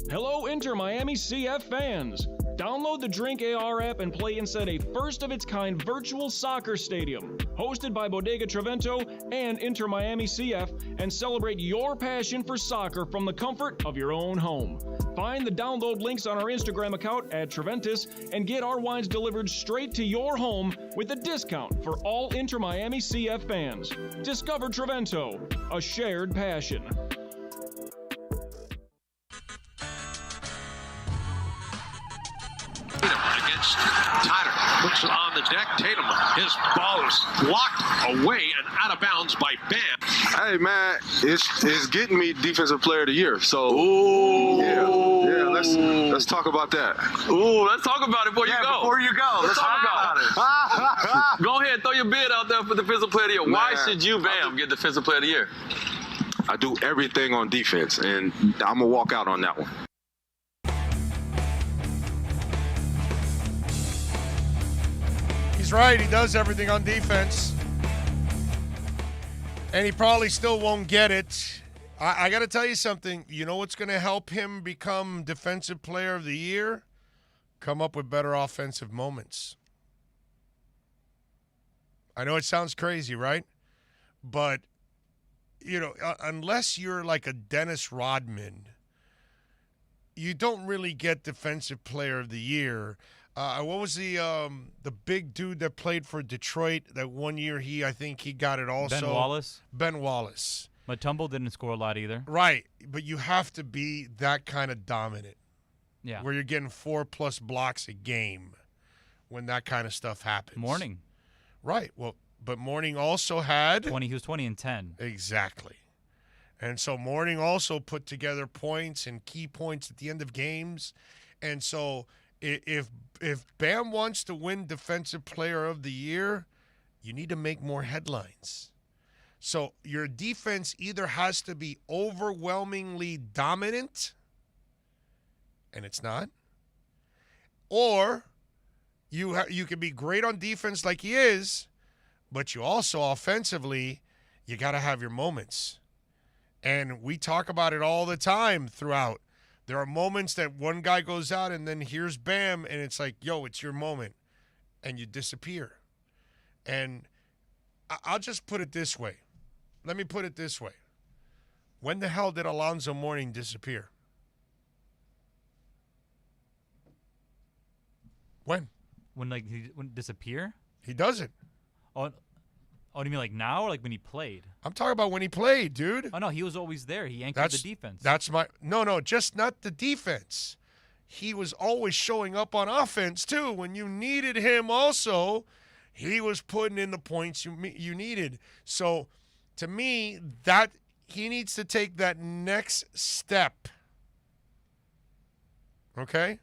Hello, Inter Miami CF fans. Download the Drink AR app and play inside a first-of-its-kind virtual soccer stadium, hosted by Bodega Trevento and Inter Miami CF, and celebrate your passion for soccer from the comfort of your own home. Find the download links on our Instagram account at Treventus and get our wines delivered straight to your home with a discount for all Inter Miami CF fans. Discover Trevento, a shared passion. Against Tyler, looks on the deck. Tatum, his ball is blocked away and out of bounds by Bam. Hey man, it's getting me Defensive Player of the Year. So yeah, let's talk about that. Ooh, let's talk about it before you go. Before you go, let's talk about it. Go ahead, throw your bid out there for Defensive Player of the Year. Why should you, Bam, get Defensive Player of the Year? I do everything on defense, and I'm gonna walk out on that one. He's right. He does everything on defense. And he probably still won't get it. I got to tell you something. You know what's going to help him become Defensive Player of the Year? Come up with better offensive moments. I know it sounds crazy, right? But, unless you're like a Dennis Rodman, you don't really get Defensive Player of the Year. What was the big dude that played for Detroit that one year I think he got it also? Ben Wallace? Ben Wallace. Mutombo didn't score a lot either. Right, but you have to be that kind of dominant. Yeah. Where you're getting 4+ blocks a game when that kind of stuff happens. Mourning. Right, well, but Mourning also had... He was 20 and 10. Exactly. And so Mourning also put together points and key points at the end of games. And so if Bam wants to win Defensive Player of the Year, you need to make more headlines. So your defense either has to be overwhelmingly dominant, and it's not, or you can be great on defense like he is, but you also offensively, you got to have your moments. And we talk about it all the time throughout. There are moments that one guy goes out and then here's Bam, and it's like, yo, it's your moment. And you disappear. And I'll just put it this way. Let me put it this way. When the hell did Alonzo Mourning disappear? When? When he wouldn't disappear? He doesn't. Oh, do you mean like now or like when he played? I'm talking about when he played, dude. Oh, no, he was always there. He anchored the defense. No, just not the defense. He was always showing up on offense, too. When you needed him also, he was putting in the points you needed. So, to me, that he needs to take that next step. Okay?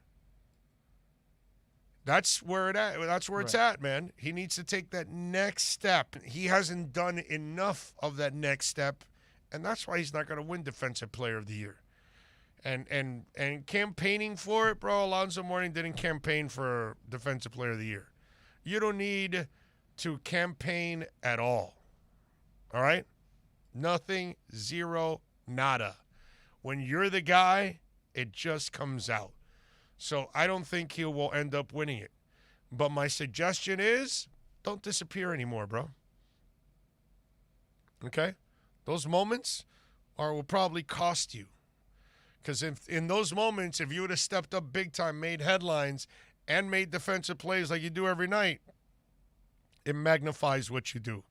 That's where it's at, man. He needs to take that next step. He hasn't done enough of that next step, and that's why he's not going to win Defensive Player of the Year. And campaigning for it, bro, Alonzo Mourning didn't campaign for Defensive Player of the Year. You don't need to campaign at all. All right? Nothing, zero, nada. When you're the guy, it just comes out. So I don't think he will end up winning it. But my suggestion is don't disappear anymore, bro. Okay? Those moments will probably cost you. Because in those moments, if you would have stepped up big time, made headlines, and made defensive plays like you do every night, it magnifies what you do.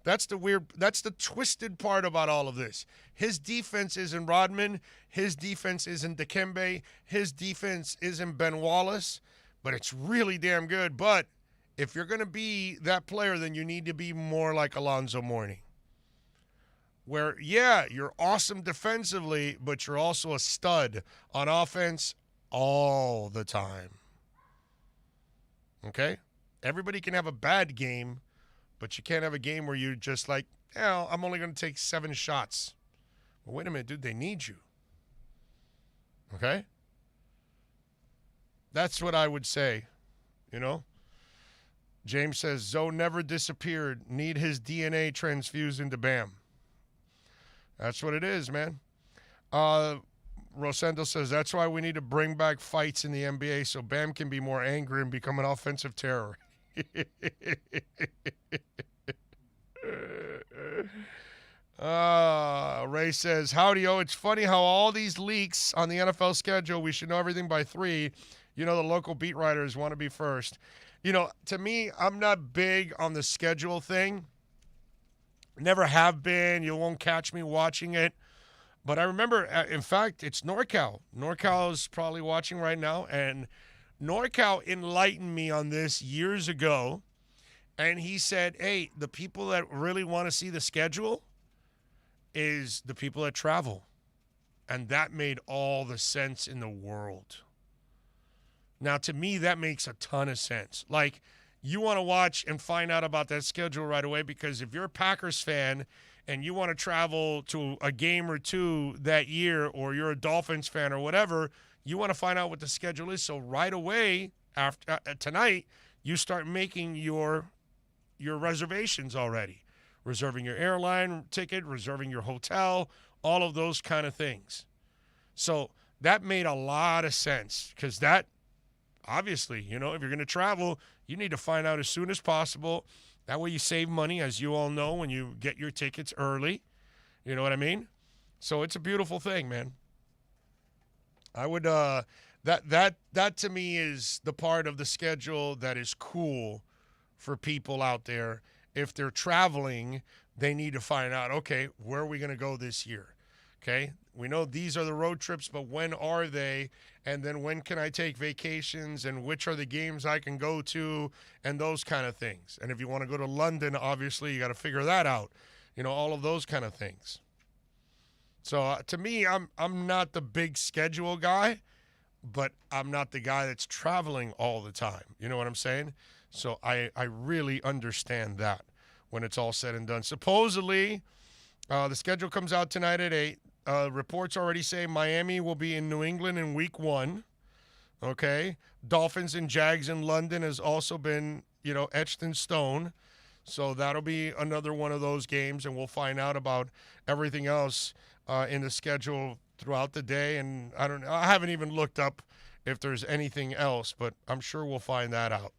That's the twisted part about all of this. His defense isn't Rodman. His defense isn't Dikembe. His defense isn't Ben Wallace. But it's really damn good. But if you're going to be that player, then you need to be more like Alonzo Mourning. Where, yeah, you're awesome defensively, but you're also a stud on offense all the time. Okay? Everybody can have a bad game, but you can't have a game where you're just like, I'm only going to take 7 shots. Well, wait a minute, dude. They need you. Okay? That's what I would say, James says, Zoe never disappeared. Need his DNA transfused into Bam. That's what it is, man. Rosendo says, that's why we need to bring back fights in the NBA so Bam can be more angry and become an offensive terror. Ray says, howdy, it's funny how all these leaks on the NFL schedule, we should know everything by 3. The local beat writers want to be first. To me, I'm not big on the schedule thing. Never have been. You won't catch me watching it. But I remember, in fact, it's NorCal. NorCal is probably watching right now. And NorCal enlightened me on this years ago. And he said, hey, the people that really want to see the schedule is the people that travel. And that made all the sense in the world. Now, to me, that makes a ton of sense. Like, you want to watch and find out about that schedule right away because if you're a Packers fan and you want to travel to a game or two that year or you're a Dolphins fan or whatever, you want to find out what the schedule is. So right away, after tonight, you start making your reservations already. Reserving your airline ticket, reserving your hotel, all of those kind of things. So that made a lot of sense because that, obviously, if you're going to travel, you need to find out as soon as possible. That way you save money, as you all know, when you get your tickets early. You know what I mean? So it's a beautiful thing, man. I would that to me is the part of the schedule that is cool for people out there. If they're traveling, they need to find out, okay, where are we going to go this year? Okay? We know these are the road trips, but when are they? And then when can I take vacations, and which are the games I can go to, and those kind of things. And if you want to go to London, obviously you got to figure that out. You know, all of those kind of things. So to me, I'm not the big schedule guy, but I'm not the guy that's traveling all the time. You know what I'm saying? So I really understand that when it's all said and done. Supposedly, the schedule comes out tonight at 8. Reports already say Miami will be in New England in week 1. Okay? Dolphins and Jags in London has also been, etched in stone. So that'll be another one of those games, and we'll find out about everything else in the schedule throughout the day. And I haven't even looked up if there's anything else, but I'm sure we'll find that out.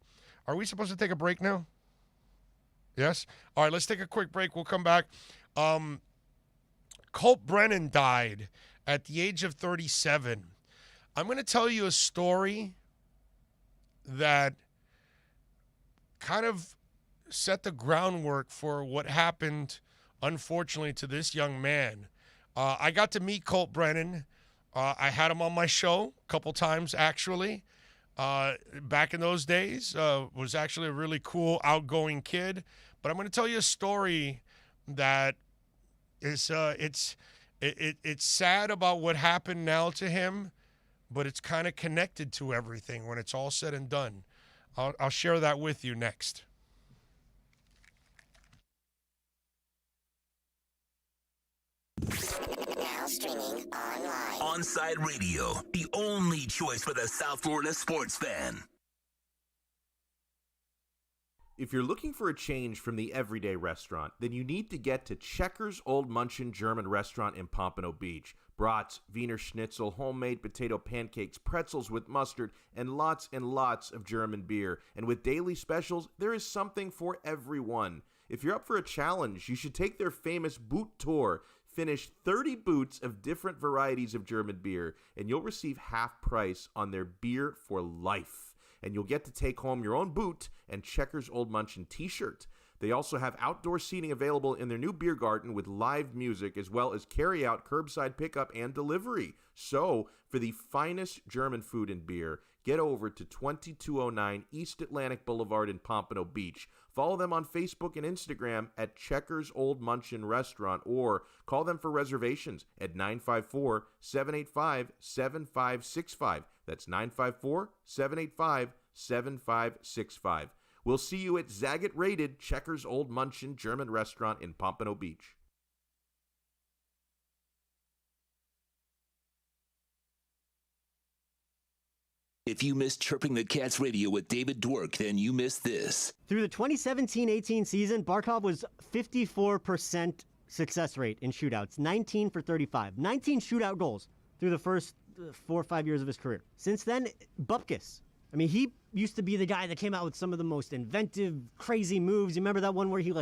Are we supposed to take a break now? Yes? All right, let's take a quick break. We'll come back. Colt Brennan died at the age of 37. I'm going to tell you a story that kind of set the groundwork for what happened, unfortunately, to this young man. I got to meet Colt Brennan. I had him on my show a couple times, actually. Back in those days, was actually a really cool, outgoing kid. But I'm going to tell you a story that is it's sad about what happened now to him, but it's kind of connected to everything when it's all said and done. I'll share that with you next. Now streaming online. Onside Radio, the only choice for the South Florida sports fan. If you're looking for a change from the everyday restaurant, then you need to get to Checkers Old Munchin German Restaurant in Pompano Beach. Brats, Wiener Schnitzel, homemade potato pancakes, pretzels with mustard, and lots of German beer. And with daily specials, there is something for everyone. If you're up for a challenge, you should take their famous boot tour. Finish 30 boots of different varieties of German beer, and you'll receive half price on their beer for life. And you'll get to take home your own boot and Checkers Old Munchin t-shirt. They also have outdoor seating available in their new beer garden with live music, as well as carry-out, curbside pickup, and delivery. So, for the finest German food and beer, get over to 2209 East Atlantic Boulevard in Pompano Beach. Follow them on Facebook and Instagram at Checkers Old Munchin Restaurant, or call them for reservations at 954-785-7565. That's 954-785-7565. We'll see you at Zagat-rated Checkers Old Munchin German Restaurant in Pompano Beach. If you missed Chirping the Cats Radio with David Dwork, then you missed this. Through the 2017-18 season, Barkov was 54% success rate in shootouts, 19 for 35. 19 shootout goals through the first 4 or 5 years of his career. Since then, Bupkis. I mean, he used to be the guy that came out with some of the most inventive, crazy moves. You remember that one where he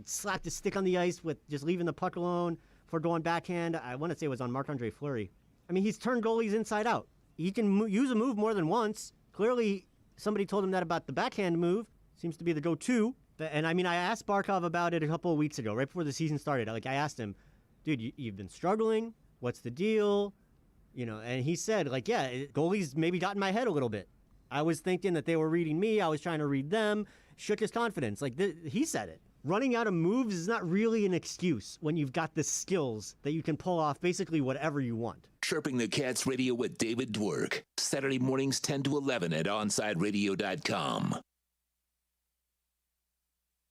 slapped his stick on the ice with just leaving the puck alone for going backhand? I want to say it was on Marc-Andre Fleury. I mean, he's turned goalies inside out. He can use a move more than once. Clearly, somebody told him that about the backhand move. Seems to be the go-to. And I mean, I asked Barkov about it a couple of weeks ago, right before the season started. I asked him, dude, you've been struggling. What's the deal? And he said, yeah, goalies maybe got in my head a little bit. I was thinking that they were reading me. I was trying to read them. Shook his confidence. He said it. Running out of moves is not really an excuse when you've got the skills that you can pull off basically whatever you want. Chirping the Cats Radio with David Dwork. Saturday mornings 10 to 11 at OnsideRadio.com.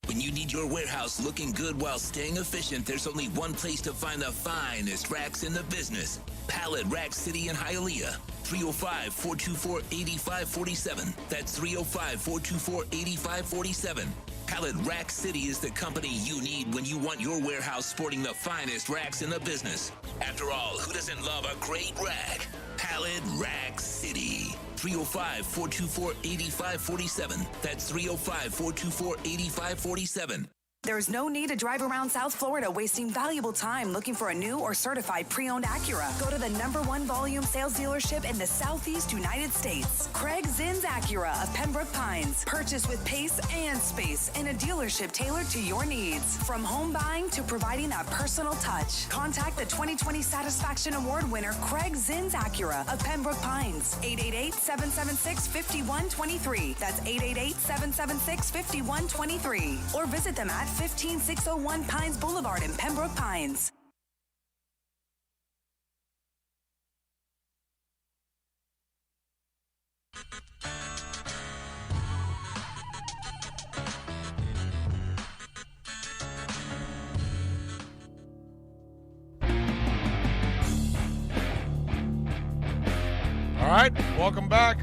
When you need your warehouse looking good while staying efficient, there's only one place to find the finest racks in the business. Pallet Rack City in Hialeah. 305-424-8547. That's 305-424-8547. Pallet Rack City is the company you need when you want your warehouse sporting the finest racks in the business. After all, who doesn't love a great rack? Pallet Rack City. 305-424-8547. That's 305-424-8547. There's no need to drive around South Florida wasting valuable time looking for a new or certified pre-owned Acura. Go to the #1 volume sales dealership in the Southeast United States. Craig Zinn's Acura of Pembroke Pines. Purchase with pace and space in a dealership tailored to your needs. From home buying to providing that personal touch. Contact the 2020 Satisfaction Award winner Craig Zinn's Acura of Pembroke Pines. 888-776-5123. That's 888-776-5123. Or visit them at 15601 Pines Boulevard in Pembroke Pines. All right, welcome back.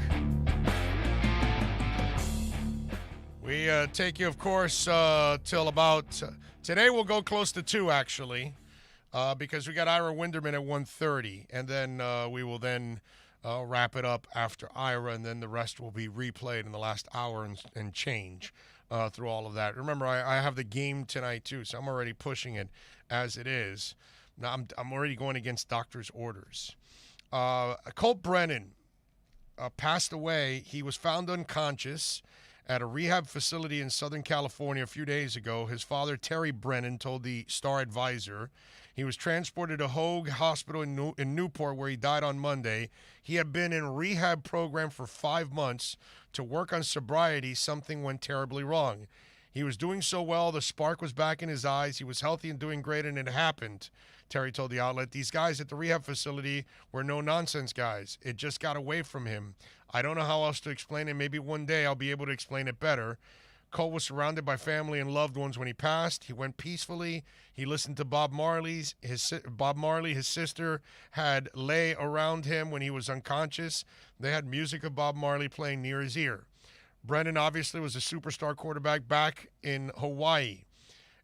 We take you, of course, till about today. We'll go close to 2, actually, because we got Ira Winderman at 1:30, and then we will then wrap it up after Ira, and then the rest will be replayed in the last hour and change through all of that. Remember, I have the game tonight too, so I'm already pushing it as it is. Now I'm already going against doctor's orders. Colt Brennan passed away. He was found unconscious at a rehab facility in Southern California a few days ago. His father, Terry Brennan, told the Star Advisor he was transported to Hoag Hospital in Newport, where he died on Monday. He had been in a rehab program for 5 months to work on sobriety. Something went terribly wrong. He was doing so well, the spark was back in his eyes. He was healthy and doing great, and it happened. Terry told the outlet, "These guys at the rehab facility were no-nonsense guys. It just got away from him. I don't know how else to explain it. Maybe one day I'll be able to explain it better." Colt was surrounded by family and loved ones when he passed. He went peacefully. He listened to Bob Marley. His sister, had lay around him when he was unconscious. They had music of Bob Marley playing near his ear. Brennan obviously was a superstar quarterback back in Hawaii.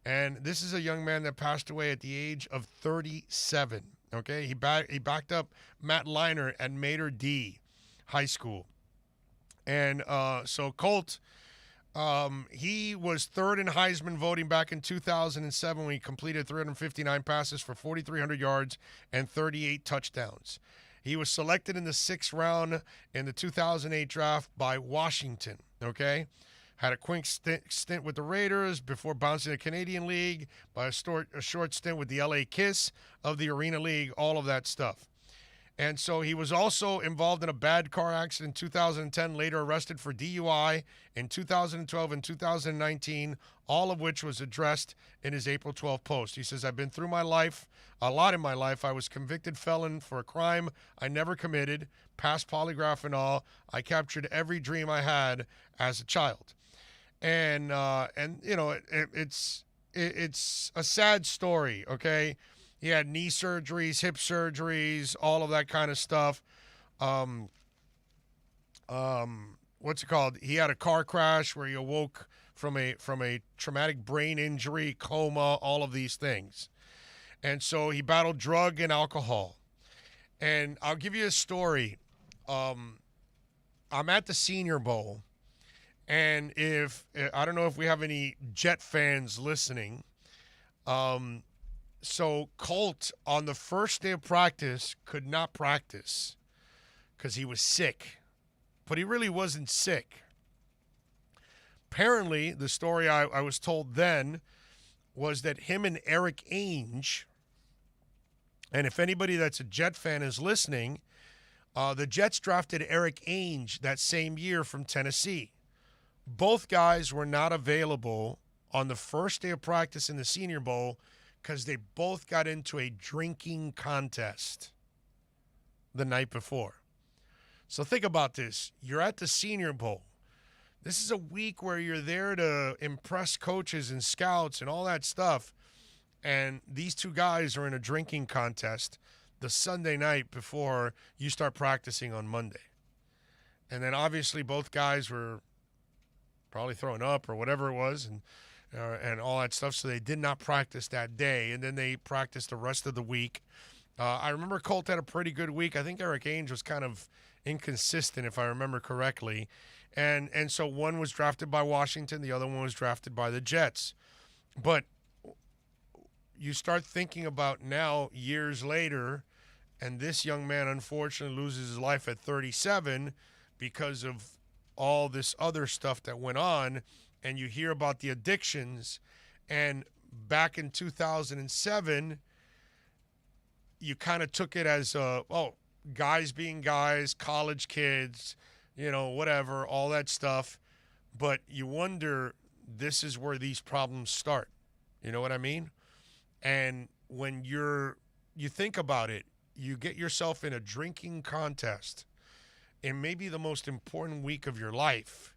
And this is a young man that passed away at the age of 37. Okay, he backed up Matt Leinart at Mater D High School. And so Colt, he was third in Heisman voting back in 2007 when he completed 359 passes for 4,300 yards and 38 touchdowns. He was selected in the 6th round in the 2008 draft by Washington, okay? Had a quick stint with the Raiders before bouncing to the Canadian League, by a short stint with the LA Kiss of the Arena League, all of that stuff. And so he was also involved in a bad car accident in 2010, later arrested for DUI in 2012 and 2019, all of which was addressed in his April 12th post. He says, "I've been through my life, a lot in my life. I was convicted felon for a crime I never committed, passed polygraph and all. I captured every dream I had as a child." And you know, it's a sad story, okay? He had knee surgeries, hip surgeries, all of that kind of stuff. What's it called? He had a car crash where he awoke from a traumatic brain injury, coma, all of these things. And so he battled drug and alcohol. And I'll give you a story. I'm at the Senior Bowl, and I don't know if we have any Jet fans listening. So Colt, on the first day of practice, could not practice because he was sick. But he really wasn't sick. Apparently, the story I was told then was that him and Eric Ainge, and if anybody that's a Jet fan is listening, the Jets drafted Eric Ainge that same year from Tennessee. Both guys were not available on the first day of practice in the Senior Bowl because they both got into a drinking contest the night before. So think about this. You're at the Senior Bowl. This is a week where you're there to impress coaches and scouts and all that stuff. And these two guys are in a drinking contest the Sunday night before you start practicing on Monday. And then obviously both guys were probably throwing up or whatever it was, and all that stuff. So they did not practice that day, and then they practiced the rest of the week. I remember Colt had a pretty good week. I think Eric Ainge was kind of inconsistent, if I remember correctly. And so one was drafted by Washington, the other one was drafted by the Jets. But you start thinking about now, years later, and this young man unfortunately loses his life at 37 because of all this other stuff that went on, and you hear about the addictions. And back in 2007, you kind of took it as, guys being guys, college kids, whatever, all that stuff. But you wonder, this is where these problems start. You know what I mean? And when you think about it, you get yourself in a drinking contest in maybe the most important week of your life,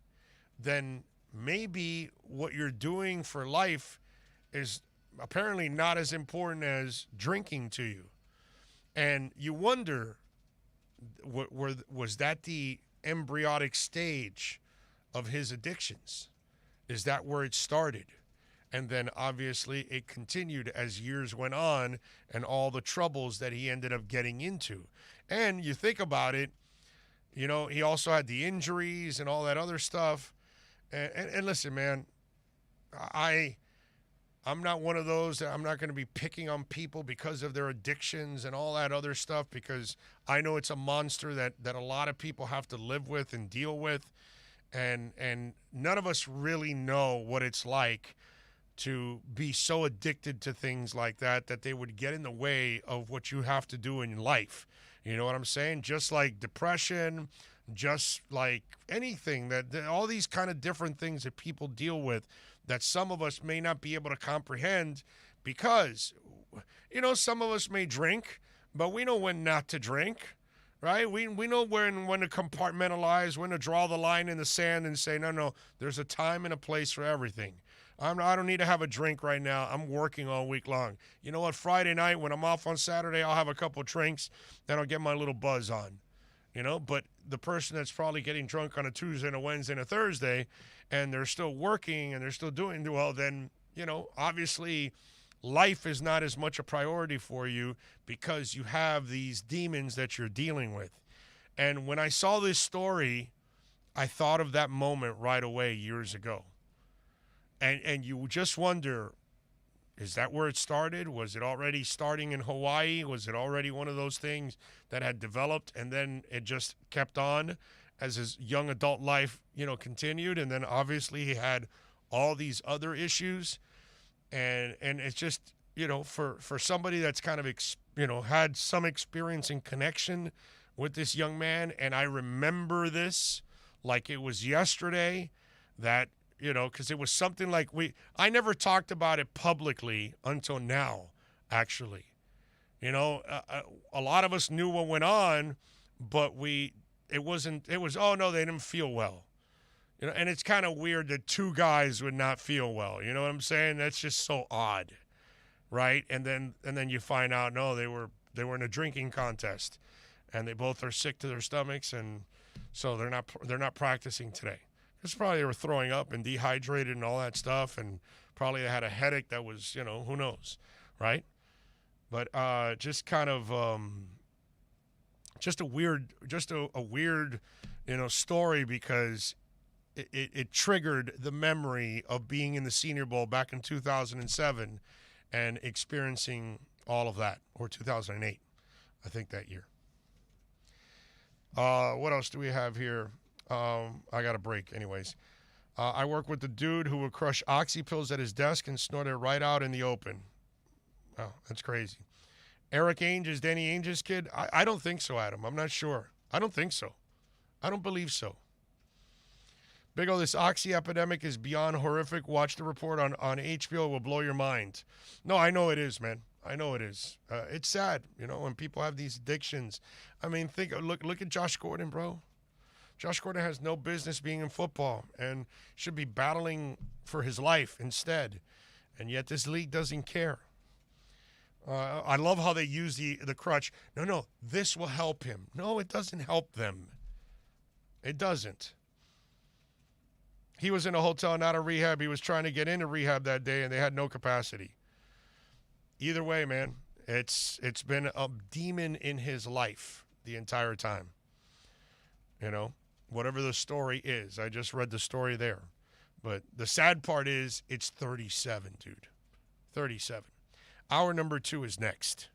then maybe what you're doing for life is apparently not as important as drinking to you. And you wonder, was that the embryonic stage of his addictions? Is that where it started? And then obviously it continued as years went on and all the troubles that he ended up getting into. And you think about it, he also had the injuries and all that other stuff. And listen, man, I'm not one of those that I'm not going to be picking on people because of their addictions and all that other stuff, because I know it's a monster that a lot of people have to live with and deal with. And none of us really know what it's like to be so addicted to things like that they would get in the way of what you have to do in life. You know what I'm saying? Just like depression, just like anything that all these kind of different things that people deal with that some of us may not be able to comprehend, because, some of us may drink, but we know when not to drink, right? We know when to compartmentalize, when to draw the line in the sand and say, no, there's a time and a place for everything. I don't need to have a drink right now. I'm working all week long. You know what? Friday night, when I'm off on Saturday, I'll have a couple of drinks, then I'll get my little buzz on. But the person that's probably getting drunk on a Tuesday and a Wednesday and a Thursday, and they're still working and they're still doing well, then, obviously life is not as much a priority for you because you have these demons that you're dealing with. And when I saw this story, I thought of that moment right away years ago. And you just wonder, is that where it started? Was it already starting in Hawaii? Was it already one of those things that had developed and then it just kept on as his young adult life, continued? And then obviously he had all these other issues. And it's just, for somebody that's kind of, had some experience in connection with this young man. And I remember this like it was yesterday, that, because it was something like I never talked about it publicly until now, actually. A lot of us knew what went on, but it was, oh no, they didn't feel well. And it's kind of weird that two guys would not feel well. You know what I'm saying? That's just so odd, right? And then you find out, no, they were in a drinking contest, and they both are sick to their stomachs, and so they're not practicing today. It's probably they were throwing up and dehydrated and all that stuff, and probably they had a headache that was, who knows, right? But just kind of just a weird story, because it triggered the memory of being in the Senior Bowl back in 2007 and experiencing all of that, or 2008, I think, that year. What else do we have here? I got a break anyways. I work with the dude who would crush oxy pills at his desk and snort it right out in the open. Oh, that's crazy. Eric Ainge is Danny Ainge's kid? I don't think so, Adam. I'm not sure. I don't think so. I don't believe so. Big O, this oxy epidemic is beyond horrific. Watch the report on HBO. It will blow your mind. No, I know it is, man. I know it is. It's sad, when people have these addictions. I mean, look at Josh Gordon, bro. Josh Gordon has no business being in football and should be battling for his life instead. And yet this league doesn't care. I love how they use the crutch. No, this will help him. No, it doesn't help them. It doesn't. He was in a hotel, not a rehab. He was trying to get into rehab that day, and they had no capacity. Either way, man, it's been a demon in his life the entire time. whatever the story is. I just read the story there. But the sad part is it's 37, dude. 37. Hour number 2 is next.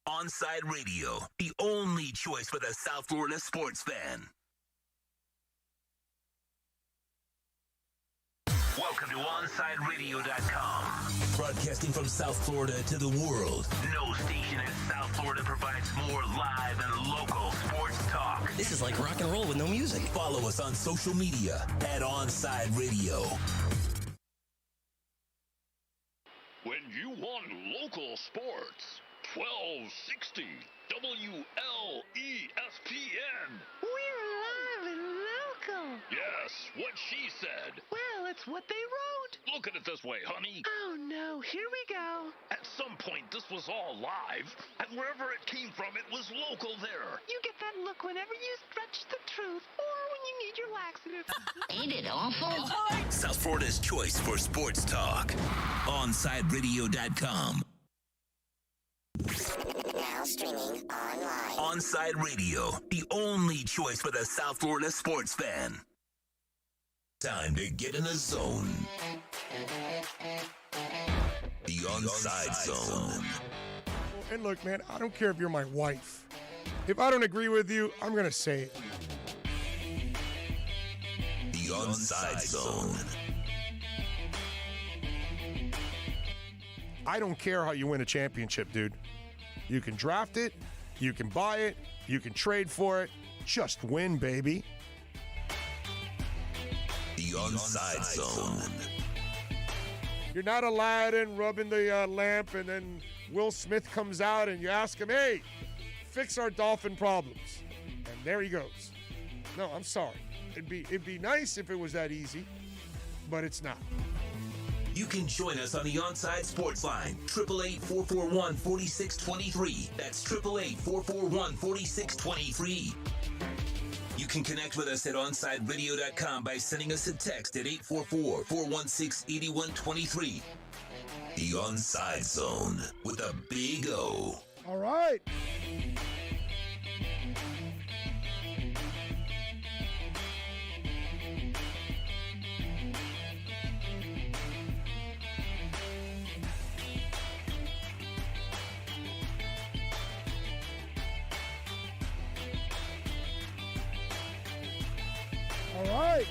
Onside Radio, the only choice for the South Florida sports fan. Welcome to OnsideRadio.com. Broadcasting from South Florida to the world. No station in South Florida provides more live and local sports talk. This is like rock and roll with no music. Follow us on social media at Onside Radio. When you want local sports, 1260 WLESPN. We're live and local. Yes, what she said. Well, it's what they wrote. Look at it this way, honey. Oh, no. Here we go. At some point, this was all live, and wherever it came from, it was local there. You get that look whenever you stretch the truth or when you need your laxative. Ain't it awful? South Florida's choice for sports talk. OnsideRadio.com. Now streaming online. Onside Radio, the only choice for the South Florida sports fan. Time to get in the zone. The Onside Zone. And look, man, I don't care if you're my wife. If I don't agree with you, I'm going to say it. The Onside Zone. I don't care how you win a championship, dude. You can draft it, you can buy it, you can trade for it. Just win, baby. The Onside Zone. You're not Aladdin rubbing the lamp and then Will Smith comes out and you ask him, hey, fix our dolphin problems. And there he goes. No, I'm sorry. It'd be nice if it was that easy, but it's not. You can join us on the Onside Sports Line, 888-441-4623. That's 888-441-4623. You can connect with us at OnsideRadio.com by sending us a text at 844-416-8123. The Onside Zone with a big O. All right. All right.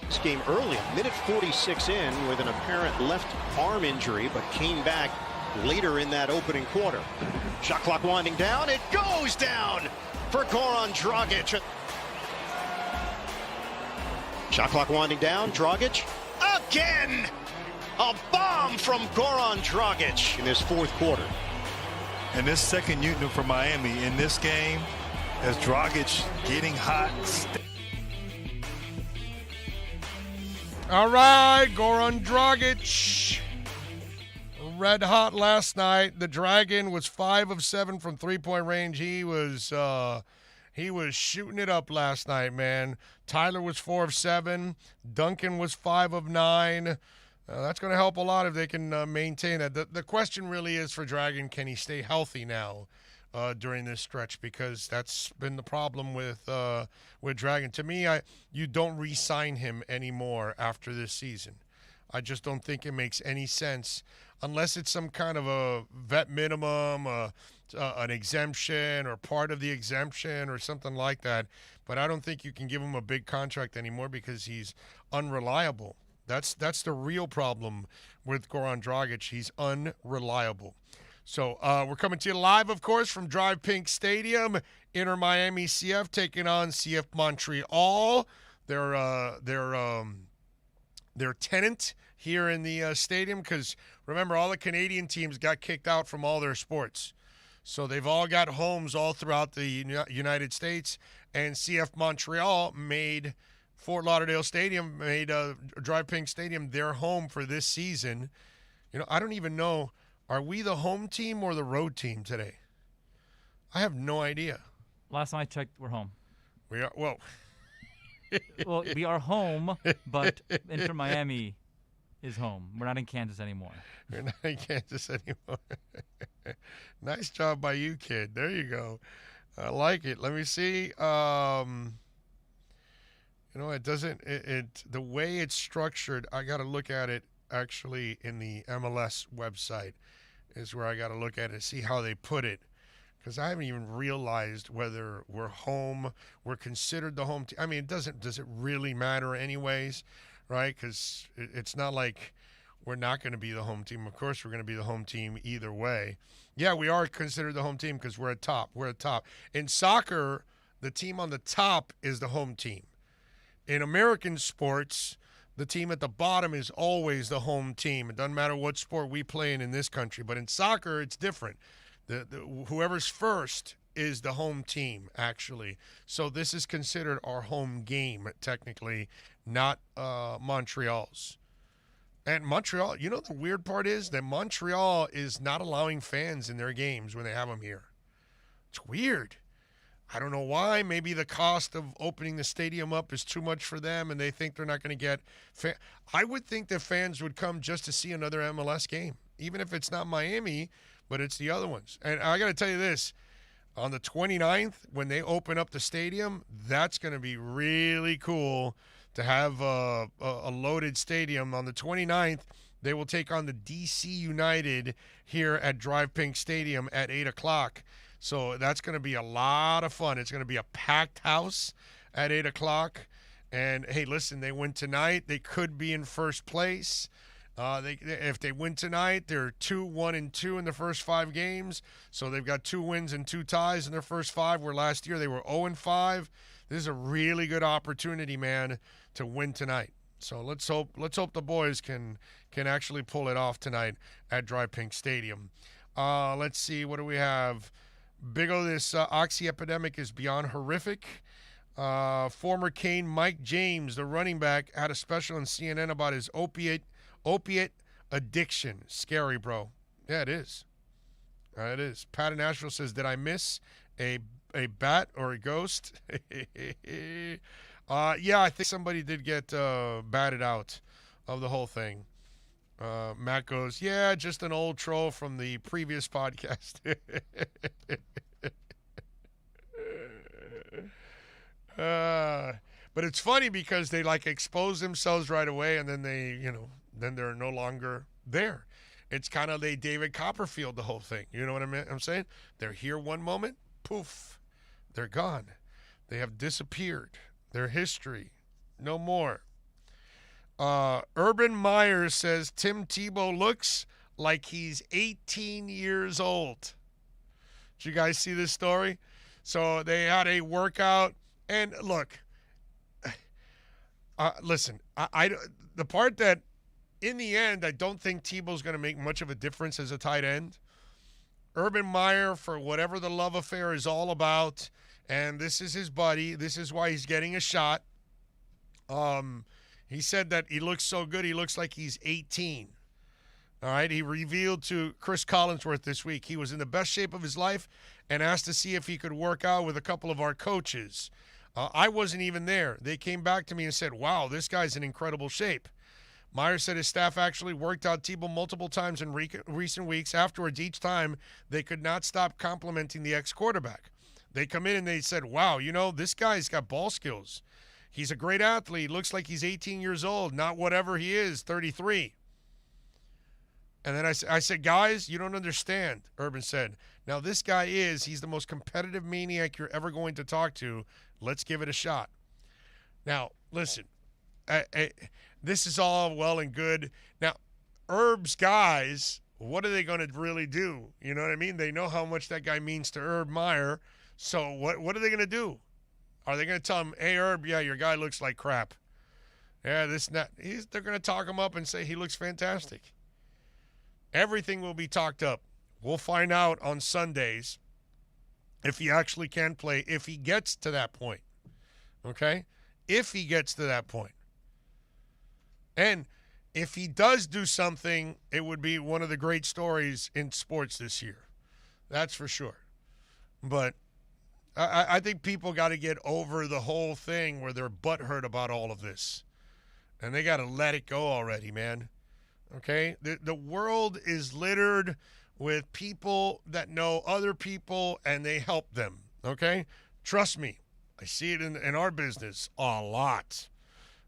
This game early, a minute 46 in with an apparent left arm injury, but came back later in that opening quarter. Shot clock winding down. It goes down for Goran Dragic. Shot clock winding down. Dragic again. A bomb from Goran Dragic in this fourth quarter. And this second unit for Miami in this game as Dragic getting hot. All right, Goran Dragic. Red hot last night. The Dragon was 5 of 7 from three-point range. He was shooting it up last night, man. Tyler was 4 of 7. Duncan was 5 of 9. That's going to help a lot if they can maintain that. The question really is for Dragon, can he stay healthy now during this stretch? Because that's been the problem with Dragon. To me, you don't re-sign him anymore after this season. I just don't think it makes any sense unless it's some kind of a vet minimum, an exemption or part of the exemption or something like that. But I don't think you can give him a big contract anymore because he's unreliable. That's the real problem with Goran Dragic. He's unreliable. So we're coming to you live, of course, from Drive Pink Stadium. Inter Miami CF taking on CF Montreal. Their tenant here in the stadium, because remember, all the Canadian teams got kicked out from all their sports. So they've all got homes all throughout the United States, and CF Montreal made Fort Lauderdale Stadium, made Drive Pink Stadium their home for this season. I don't even know, are we the home team or the road team today? I have no idea. Last time I checked, we're home. We are, whoa. Well, we are home, but Inter Miami is home. We're not in Kansas anymore. We're not in Kansas anymore. Nice job by you, kid. There you go. I like it. Let me see. It doesn't. The way it's structured, I got to look at it actually in the MLS website is where I got to look at it, see how they put it, because I haven't even realized whether we're home. We're considered the home team. I mean, does it really matter anyways, right? Because it's not like we're not going to be the home team. Of course, we're going to be the home team either way. Yeah, we are considered the home team because we're at top. We're at top. In soccer, the team on the top is the home team. In American sports, the team at the bottom is always the home team. It doesn't matter what sport we play in this country. But in soccer, it's different. Whoever's first is the home team, actually. So this is considered our home game, technically, not Montreal's. And Montreal, the weird part is that Montreal is not allowing fans in their games when they have them here. It's weird. I don't know why. Maybe the cost of opening the stadium up is too much for them, and they think they're not going to get I would think that fans would come just to see another MLS game, even if it's not Miami, but it's the other ones. And I got to tell you this, on the 29th, when they open up the stadium, that's going to be really cool to have a loaded stadium. On the 29th, they will take on the DC United here at Drive Pink Stadium at 8 o'clock. So that's going to be a lot of fun. It's going to be a packed house at 8 o'clock. And, hey, listen, they win tonight. They could be in first place. If they win tonight, they're 2-1-2 in the first 5 games. So they've got 2 wins and 2 ties in their first 5, where last year they were 0-5. This is a really good opportunity, man, to win tonight. So let's hope the boys can actually pull it off tonight at Drive Pink Stadium. Let's see, what do we have? Big O, this oxy epidemic is beyond horrific. Former Cane Mike James, the running back, had a special on CNN about his opiate addiction. Scary, bro. Yeah, it is. It is. Pat in Nashville says, did I miss a bat or a ghost? Yeah, I think somebody did get batted out of the whole thing. Matt goes, yeah, just an old troll from the previous podcast. But it's funny because they expose themselves right away, and then then they're no longer there. It's kind of like David Copperfield, the whole thing. You know what I'm saying? They're here one moment, poof, they're gone. They have disappeared. Their history, no more. Urban Meyer says Tim Tebow looks like he's 18 years old. Did you guys see this story? So they had a workout, and look, listen, the part that in the end I don't think Tebow's going to make much of a difference as a tight end. Urban Meyer, for whatever the love affair is all about, and this is his buddy, this is why he's getting a shot. He said that he looks so good, he looks like he's 18. All right, he revealed to Chris Collinsworth this week he was in the best shape of his life and asked to see if he could work out with a couple of our coaches. I wasn't even there. They came back to me and said, wow, this guy's in incredible shape. Meyer said his staff actually worked out Tebow multiple times in recent weeks. Afterwards, each time, they could not stop complimenting the ex-quarterback. They come in and they said, wow, this guy's got ball skills. He's a great athlete. Looks like he's 18 years old, not whatever he is, 33. And then I said, guys, you don't understand, Urban said. Now, this guy he's the most competitive maniac you're ever going to talk to. Let's give it a shot. Now, listen, this is all well and good. Now, Herb's guys, what are they going to really do? You know what I mean? They know how much that guy means to Herb Meyer. So what are they going to do? Are they going to tell him, hey, Herb, yeah, your guy looks like crap? Yeah, this and that. They're going to talk him up and say he looks fantastic. Everything will be talked up We'll find out on Sundays if he actually can play, if he gets to that point. Okay? If he gets to that point. And if he does do something, it would be one of the great stories in sports this year. That's for sure. But I think people got to get over the whole thing where they're butthurt about all of this. And they got to let it go already, man. Okay? The world is littered with people that know other people and they help them. Okay? Trust me. I see it in our business a lot.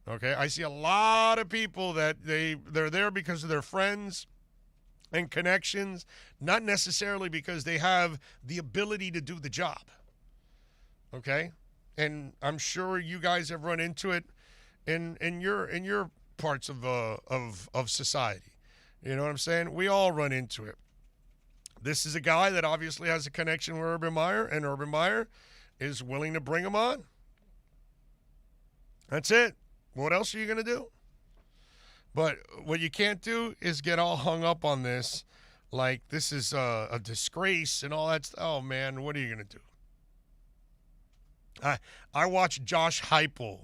Okay? I see a lot of people that they're there because of their friends and connections, not necessarily because they have the ability to do the job. Okay? And I'm sure you guys have run into it in your parts of society. You know what I'm saying? We all run into it. This is a guy that obviously has a connection with Urban Meyer, and Urban Meyer is willing to bring him on. That's it. What else are you going to do? But what you can't do is get all hung up on this like this is a disgrace and all that stuff. Oh, man, what are you going to do? I watched Josh Heupel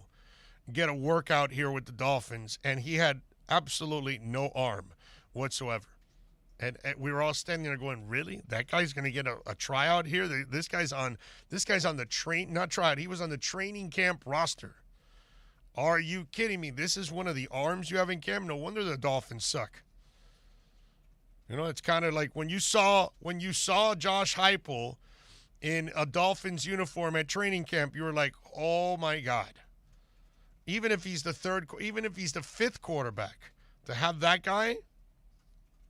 get a workout here with the Dolphins, and he had absolutely no arm whatsoever. And we were all standing there going, really? That guy's going to get a tryout here? This guy's on the not tryout. He was on the training camp roster. Are you kidding me? This is one of the arms you have in camp? No wonder the Dolphins suck. You know, it's kind of like when you saw Josh Heupel in a Dolphins uniform at training camp, you were like, oh my God. Even if he's the fifth quarterback, to have that guy.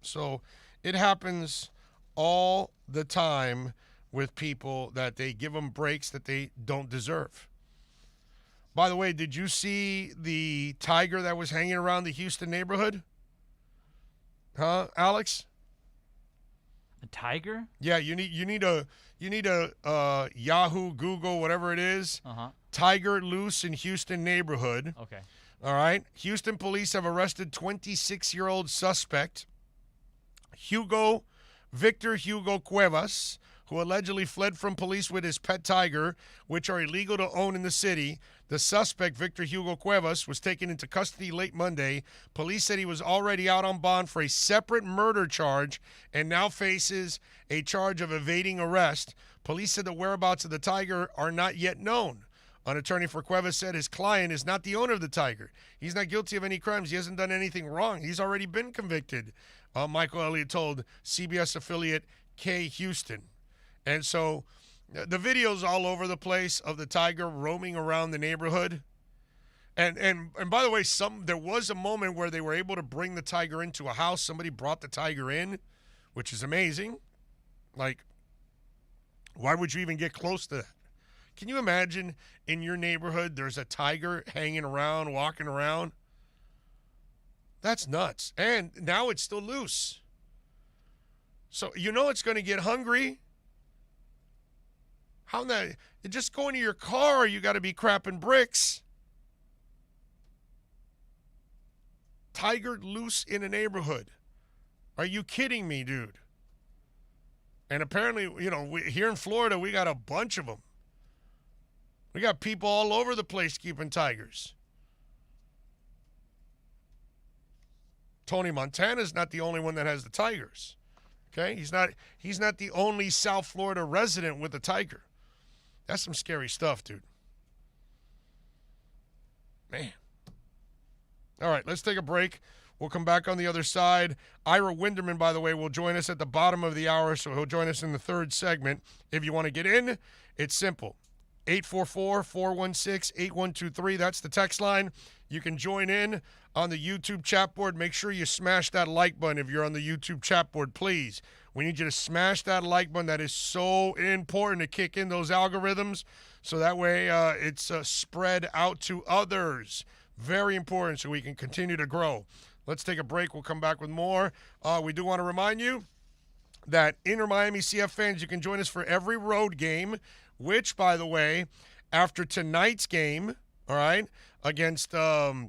So it happens all the time with people that they give them breaks that they don't deserve. By the way, did you see the tiger that was hanging around the Houston neighborhood? Huh, Alex? A tiger? Yeah, you need a Yahoo, Google, whatever it is. Uh-huh. Tiger loose in Houston neighborhood. Okay. All right. Houston police have arrested 26-year-old suspect Victor Hugo Cuevas, who allegedly fled from police with his pet tiger, which are illegal to own in the city. The suspect, Victor Hugo Cuevas, was taken into custody late Monday. Police said he was already out on bond for a separate murder charge and now faces a charge of evading arrest. Police said the whereabouts of the tiger are not yet known. An attorney for Cuevas said his client is not the owner of the tiger. He's not guilty of any crimes. He hasn't done anything wrong. He's already been convicted, Michael Elliott told CBS affiliate K Houston. And so the video's all over the place of the tiger roaming around the neighborhood. And by the way, there was a moment where they were able to bring the tiger into a house. Somebody brought the tiger in, which is amazing. Like, why would you even get close to that? Can you imagine in your neighborhood there's a tiger hanging around, walking around? That's nuts. And now it's still loose. So you know it's going to get hungry. How that? Just go into your car, you got to be crapping bricks. Tiger loose in a neighborhood. Are you kidding me, dude? And apparently, here in Florida, we got a bunch of them. We got people all over the place keeping tigers. Tony Montana's not the only one that has the tigers. Okay? He's not the only South Florida resident with a tiger. That's some scary stuff, dude. Man. All right, let's take a break. We'll come back on the other side. Ira Winderman, by the way, will join us at the bottom of the hour, so he'll join us in the third segment. If you want to get in, it's simple. 844-416-8123. That's the text line. You can join in on the YouTube chat board. Make sure you smash that like button if you're on the YouTube chat board, please. We need you to smash that like button. That is so important to kick in those algorithms so that way it's spread out to others. Very important so we can continue to grow. Let's take a break. We'll come back with more. We do want to remind you that Inter Miami CF fans, you can join us for every road game, which, by the way, after tonight's game, all right, against, FC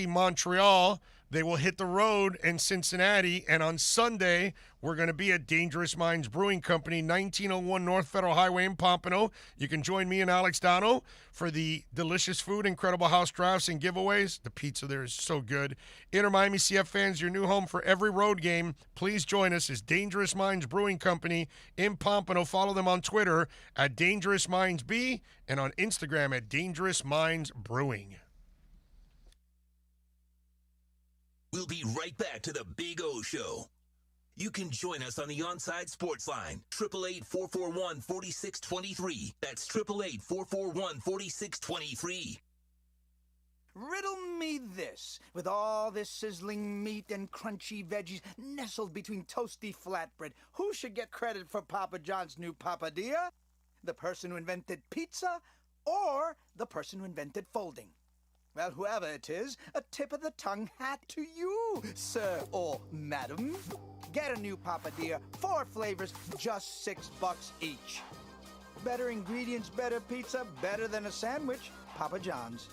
Montreal, They will hit the road in Cincinnati, and on Sunday, we're going to be at Dangerous Minds Brewing Company, 1901 North Federal Highway in Pompano. You can join me and Alex Dano for the delicious food, incredible house drafts, and giveaways. The pizza there is so good. Inter Miami CF fans, your new home for every road game. Please join us as Dangerous Minds Brewing Company in Pompano. Follow them on Twitter at Dangerous Minds B and on Instagram at Dangerous Minds Brewing. We'll be right back to the Big O Show. You can join us on the Onside Sports Line, 888-441-4623. That's 888-441-4623. Riddle me this. With all this sizzling meat and crunchy veggies nestled between toasty flatbread, who should get credit for Papa John's new papadilla? The person who invented pizza or the person who invented folding? Well, whoever it is, a tip of the tongue hat to you, sir or madam. Get a new papadilla, 4 flavors, just $6 each. Better ingredients, better pizza, better than a sandwich. Papa John's.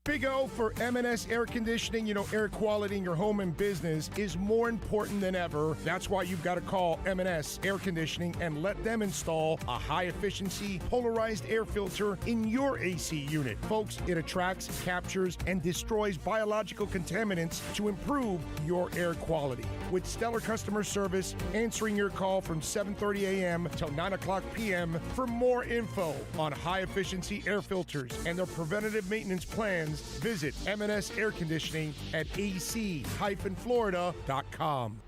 Big O for M&S Air Conditioning. You know, air quality in your home and business is more important than ever. That's why you've got to call M&S Air Conditioning and let them install a high-efficiency polarized air filter in your AC unit. Folks, it attracts, captures, and destroys biological contaminants to improve your air quality. With stellar customer service, answering your call from 7:30 a.m. till 9 o'clock p.m. For more info on high-efficiency air filters and their preventative maintenance plans, visit M&S Air Conditioning at ac-florida.com.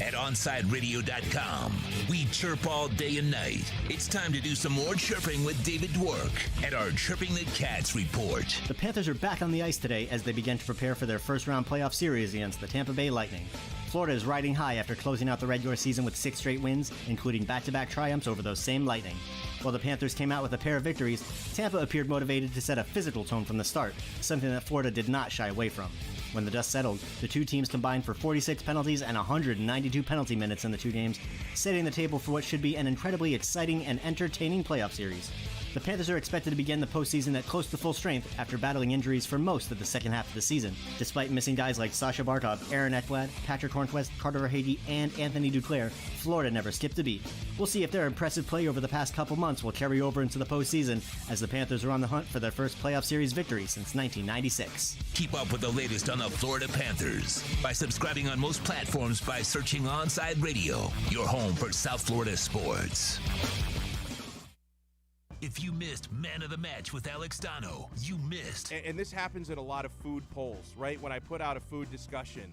At OnsideRadio.com, we chirp all day and night. It's time to do some more chirping with David Dwork at our Chirping the Cats report. The Panthers are back on the ice today as they begin to prepare for their first-round playoff series against the Tampa Bay Lightning. Florida is riding high after closing out the regular season with 6 straight wins, including back-to-back triumphs over those same Lightning. While the Panthers came out with a pair of victories, Tampa appeared motivated to set a physical tone from the start, something that Florida did not shy away from. When the dust settled, the two teams combined for 46 penalties and 192 penalty minutes in the 2 games, setting the table for what should be an incredibly exciting and entertaining playoff series. The Panthers are expected to begin the postseason at close to full strength after battling injuries for most of the second half of the season. Despite missing guys like Sasha Barkov, Aaron Ekblad, Patrick Hornquist, Carter Verhaeghe, and Anthony Duclair, Florida never skipped a beat. We'll see if their impressive play over the past couple months will carry over into the postseason as the Panthers are on the hunt for their first playoff series victory since 1996. Keep up with the latest on the Florida Panthers by subscribing on most platforms by searching Onside Radio, your home for South Florida sports. If you missed Man of the Match with Alex Dano, you missed. And this happens in a lot of food polls, right? When I put out a food discussion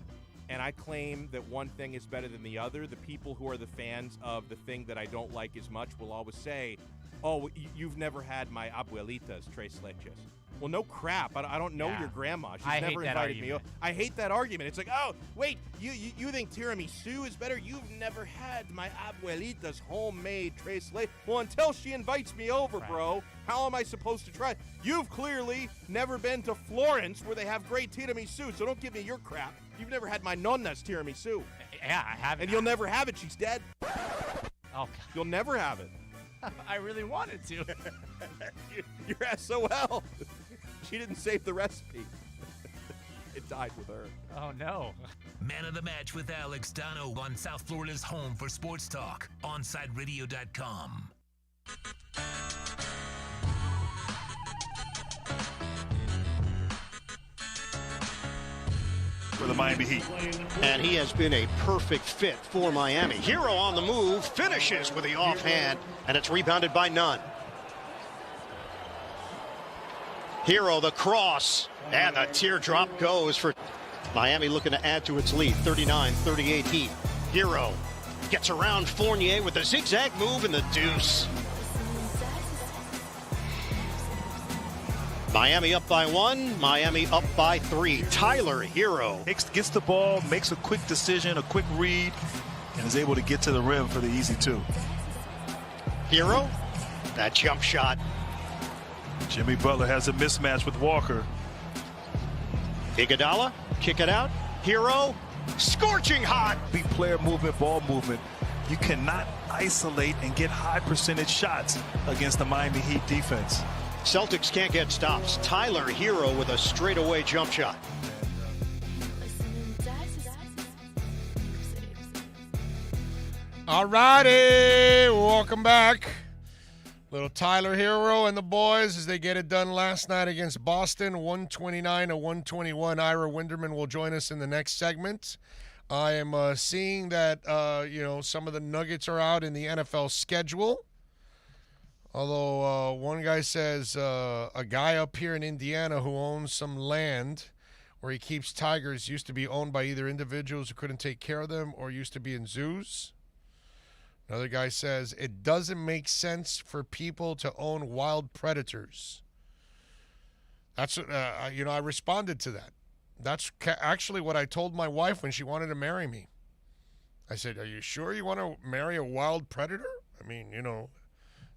and I claim that one thing is better than the other, the people who are the fans of the thing that I don't like as much will always say, oh, you've never had my abuelita's tres leches. Well, no crap. I don't know your grandma. She's never invited me. I hate that argument. It's like, oh, wait, you think tiramisu is better? You've never had my abuelita's homemade tres leches. Well, until she invites me over, bro, how am I supposed to try? You've clearly never been to Florence where they have great tiramisu, so don't give me your crap. You've never had my nonna's tiramisu. Yeah, I haven't. And you'll never have it. She's dead. Oh, God. You'll never have it. I really wanted to. You're SOL. She didn't save the recipe. It died with her. Oh, no. Man of the Match with Alex Dano on South Florida's home for sports talk, OnsideRadio.com. For the Miami Heat. And he has been a perfect fit for Miami. Hero on the move, finishes with the offhand, and it's rebounded by Nunn. Hero, the cross, and the teardrop goes for Miami, looking to add to its lead, 39-38 Heat. Hero gets around Fournier with a zigzag move and the deuce. Miami up by 1, Miami up by 3. Tyler Hero Gets the ball, makes a quick decision, a quick read, and is able to get to the rim for the easy 2. Hero, that jump shot. Jimmy Butler has a mismatch with Walker. Iguodala, kick it out. Hero, scorching hot. Big player movement, ball movement. You cannot isolate and get high percentage shots against the Miami Heat defense. Celtics can't get stops. Tyler Hero with a straightaway jump shot. All righty, welcome back. Little Tyler Hero and the boys as they get it done last night against Boston, 129-121. Ira Winderman will join us in the next segment. I am seeing that, some of the nuggets are out in the NFL schedule. Although one guy says a guy up here in Indiana who owns some land where he keeps tigers used to be owned by either individuals who couldn't take care of them or used to be in zoos. Another guy says it doesn't make sense for people to own wild predators. That's I responded to that. That's actually what I told my wife when she wanted to marry me. I said, "Are you sure you want to marry a wild predator? I mean,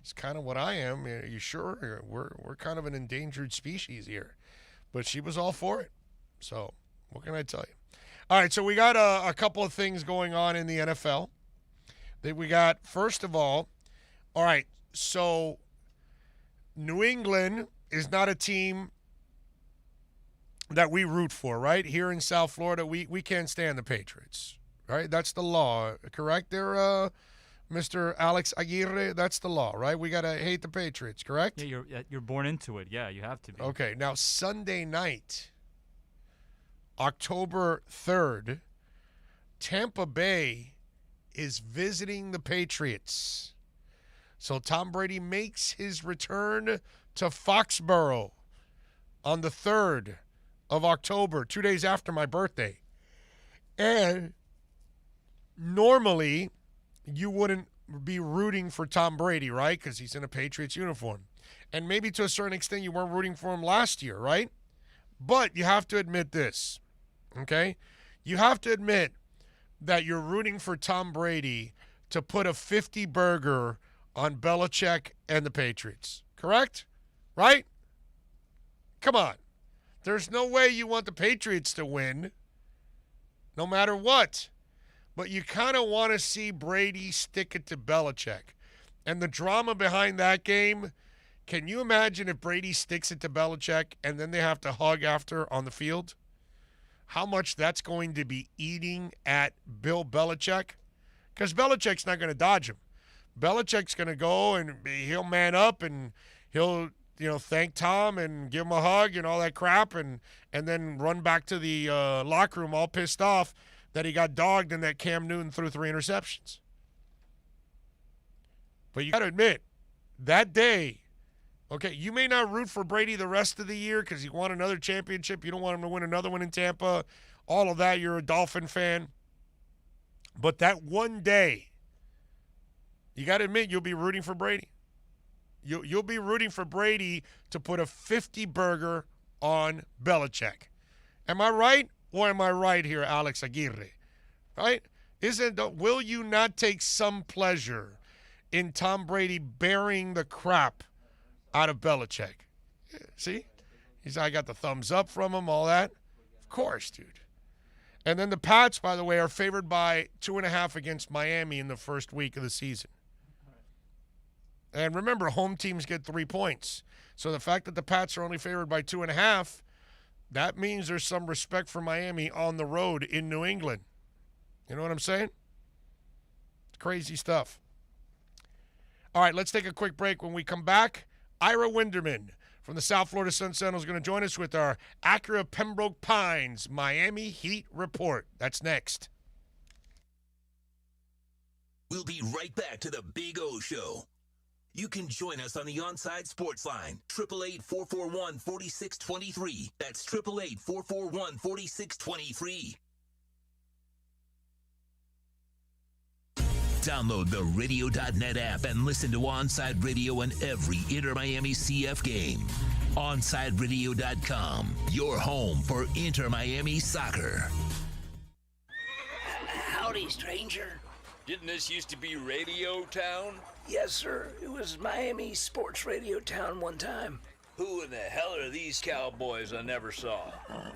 it's kind of what I am. Are you sure? We're kind of an endangered species here." But she was all for it. So what can I tell you? All right, so we got a couple of things going on in the NFL. That we got, first of all right, so New England is not a team that we root for, right? Here in South Florida, we can't stand the Patriots, right? That's the law, correct there, Mr. Alex Aguirre? That's the law, right? We got to hate the Patriots, correct? Yeah, you're born into it. Yeah, you have to be. Okay, now Sunday night, October 3rd, Tampa Bay is visiting the Patriots. So Tom Brady makes his return to Foxborough on the 3rd of October, 2 days after my birthday. And normally you wouldn't be rooting for Tom Brady, right? Because he's in a Patriots uniform. And maybe to a certain extent you weren't rooting for him last year, right? But you have to admit this, okay? You have to admit that you're rooting for Tom Brady to put a 50 burger on Belichick and the Patriots. Correct? Right? Come on. There's no way you want the Patriots to win, no matter what. But you kind of want to see Brady stick it to Belichick. And the drama behind that game, can you imagine if Brady sticks it to Belichick and then they have to hug after on the field? How much that's going to be eating at Bill Belichick? Because Belichick's not going to dodge him. Belichick's going to go and he'll man up and he'll, thank Tom and give him a hug and all that crap and then run back to the locker room all pissed off that he got dogged and that Cam Newton threw 3 interceptions. But you got to admit, that day, okay, you may not root for Brady the rest of the year because he won another championship. You don't want him to win another one in Tampa. All of that, you're a Dolphin fan. But that one day, you got to admit you'll be rooting for Brady. You'll be rooting for Brady to put a 50 burger on Belichick. Am I right or am I right here, Alex Aguirre? Right? Will you not take some pleasure in Tom Brady bearing the crap out of Belichick? See? I got the thumbs up from him, all that. Of course, dude. And then the Pats, by the way, are favored by 2.5 against Miami in the first week of the season. And remember, home teams get 3 points. So the fact that the Pats are only favored by 2.5, that means there's some respect for Miami on the road in New England. You know what I'm saying? Crazy stuff. All right, let's take a quick break. When we come back, Ira Winderman from the South Florida Sun Sentinel is going to join us with our Acura Pembroke Pines Miami Heat report. That's next. We'll be right back to the Big O Show. You can join us on the Onside Sports Line, 888-441-4623. That's 888-441-4623. Download the Radio.net app and listen to Onside Radio and every Inter-Miami CF game. OnsideRadio.com, your home for Inter-Miami soccer. Howdy, stranger. Didn't this used to be Radio Town? Yes, sir. It was Miami Sports Radio Town one time. Who in the hell are these cowboys I never saw?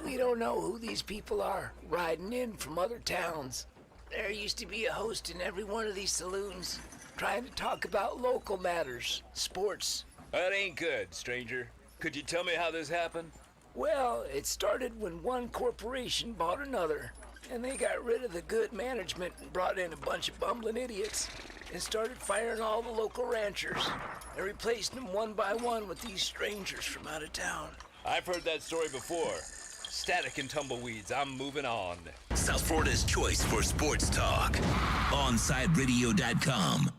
We don't know who these people are, riding in from other towns. There used to be a host in every one of these saloons, trying to talk about local matters, sports, That ain't good, stranger. Could you tell me how this happened? Well, it started when one corporation bought another, and they got rid of the good management and brought in a bunch of bumbling idiots and started firing all the local ranchers and replacing them one by one with these strangers from out of town. I've heard that story before. Static and tumbleweeds, I'm moving on. South Florida's choice for sports talk. OnsideRadio.com.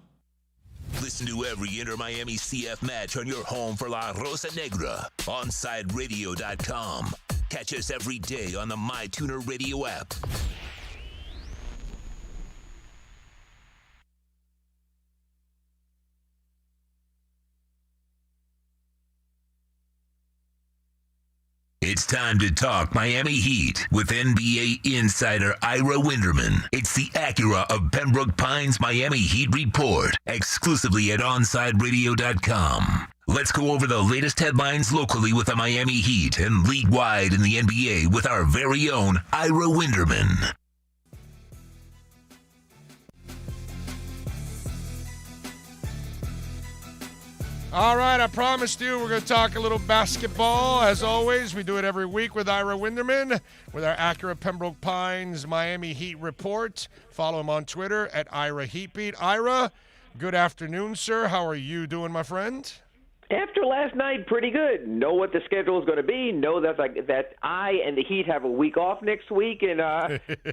Listen to every Inter-Miami CF match on your home for La Rosa Negra. OnsideRadio.com. Catch us every day on the MyTuner Radio app. It's time to talk Miami Heat with NBA insider Ira Winderman. It's the Acura of Pembroke Pines Miami Heat Report, exclusively at OnsideRadio.com. Let's go over the latest headlines locally with the Miami Heat and league-wide in the NBA with our very own Ira Winderman. All right, I promised you we're going to talk a little basketball. As always, we do it every week with Ira Winderman with our Acura Pembroke Pines Miami Heat Report. Follow him on Twitter at Ira Heatbeat. Ira, good afternoon, sir. How are you doing, my friend? After last night, pretty good. Know what the schedule is going to be. Know that I and the Heat have a week off next week, and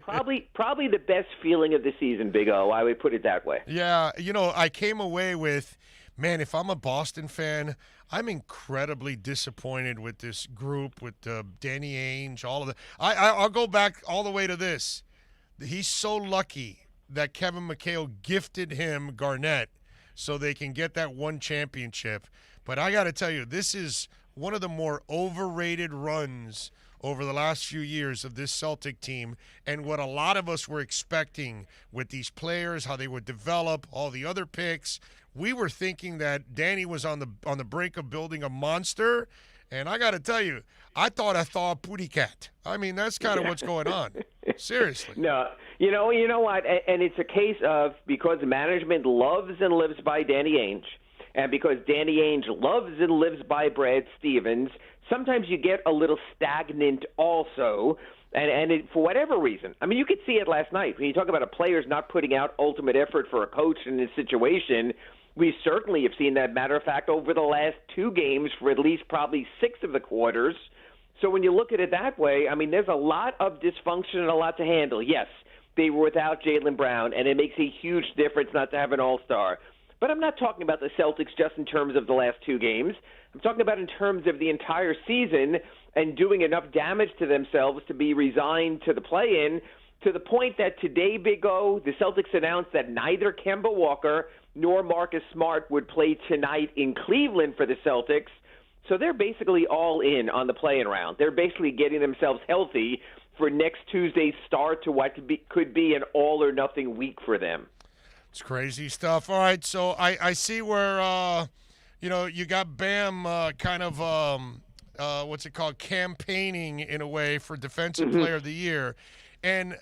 probably the best feeling of the season, Big O. I would put it that way. Yeah, you know, I came away with, man, if I'm a Boston fan, I'm incredibly disappointed with this group, with Danny Ainge, all of the. I'll go back all the way to this. He's so lucky that Kevin McHale gifted him Garnett so they can get that one championship. But I got to tell you, this is one of the more overrated runs over the last few years of this Celtic team, and what a lot of us were expecting with these players, how they would develop, all the other picks. We were thinking that Danny was on the brink of building a monster, and I got to tell you, I thought I saw a pooty cat. I mean, that's kind of what's going on. Seriously. No, you know what? And it's a case of because management loves and lives by Danny Ainge, and because Danny Ainge loves and lives by Brad Stevens, sometimes you get a little stagnant also. And for whatever reason, I mean, you could see it last night. When you talk about a player's not putting out ultimate effort for a coach in this situation, we certainly have seen that, matter of fact, over the last two games for at least probably 6 of the quarters. So when you look at it that way, I mean, there's a lot of dysfunction and a lot to handle. Yes, they were without Jaylen Brown, and it makes a huge difference not to have an all-star. But I'm not talking about the Celtics just in terms of the last 2 games. I'm talking about in terms of the entire season and doing enough damage to themselves to be resigned to the play-in, to the point that today, Big O, the Celtics announced that neither Kemba Walker nor Marcus Smart would play tonight in Cleveland for the Celtics. So they're basically all in on the play-in round. They're basically getting themselves healthy for next Tuesday's start to what could be an all-or-nothing week for them. It's crazy stuff. All right, so I see where, you got Bam kind of, what's it called, campaigning in a way for Defensive Player of the Year. And,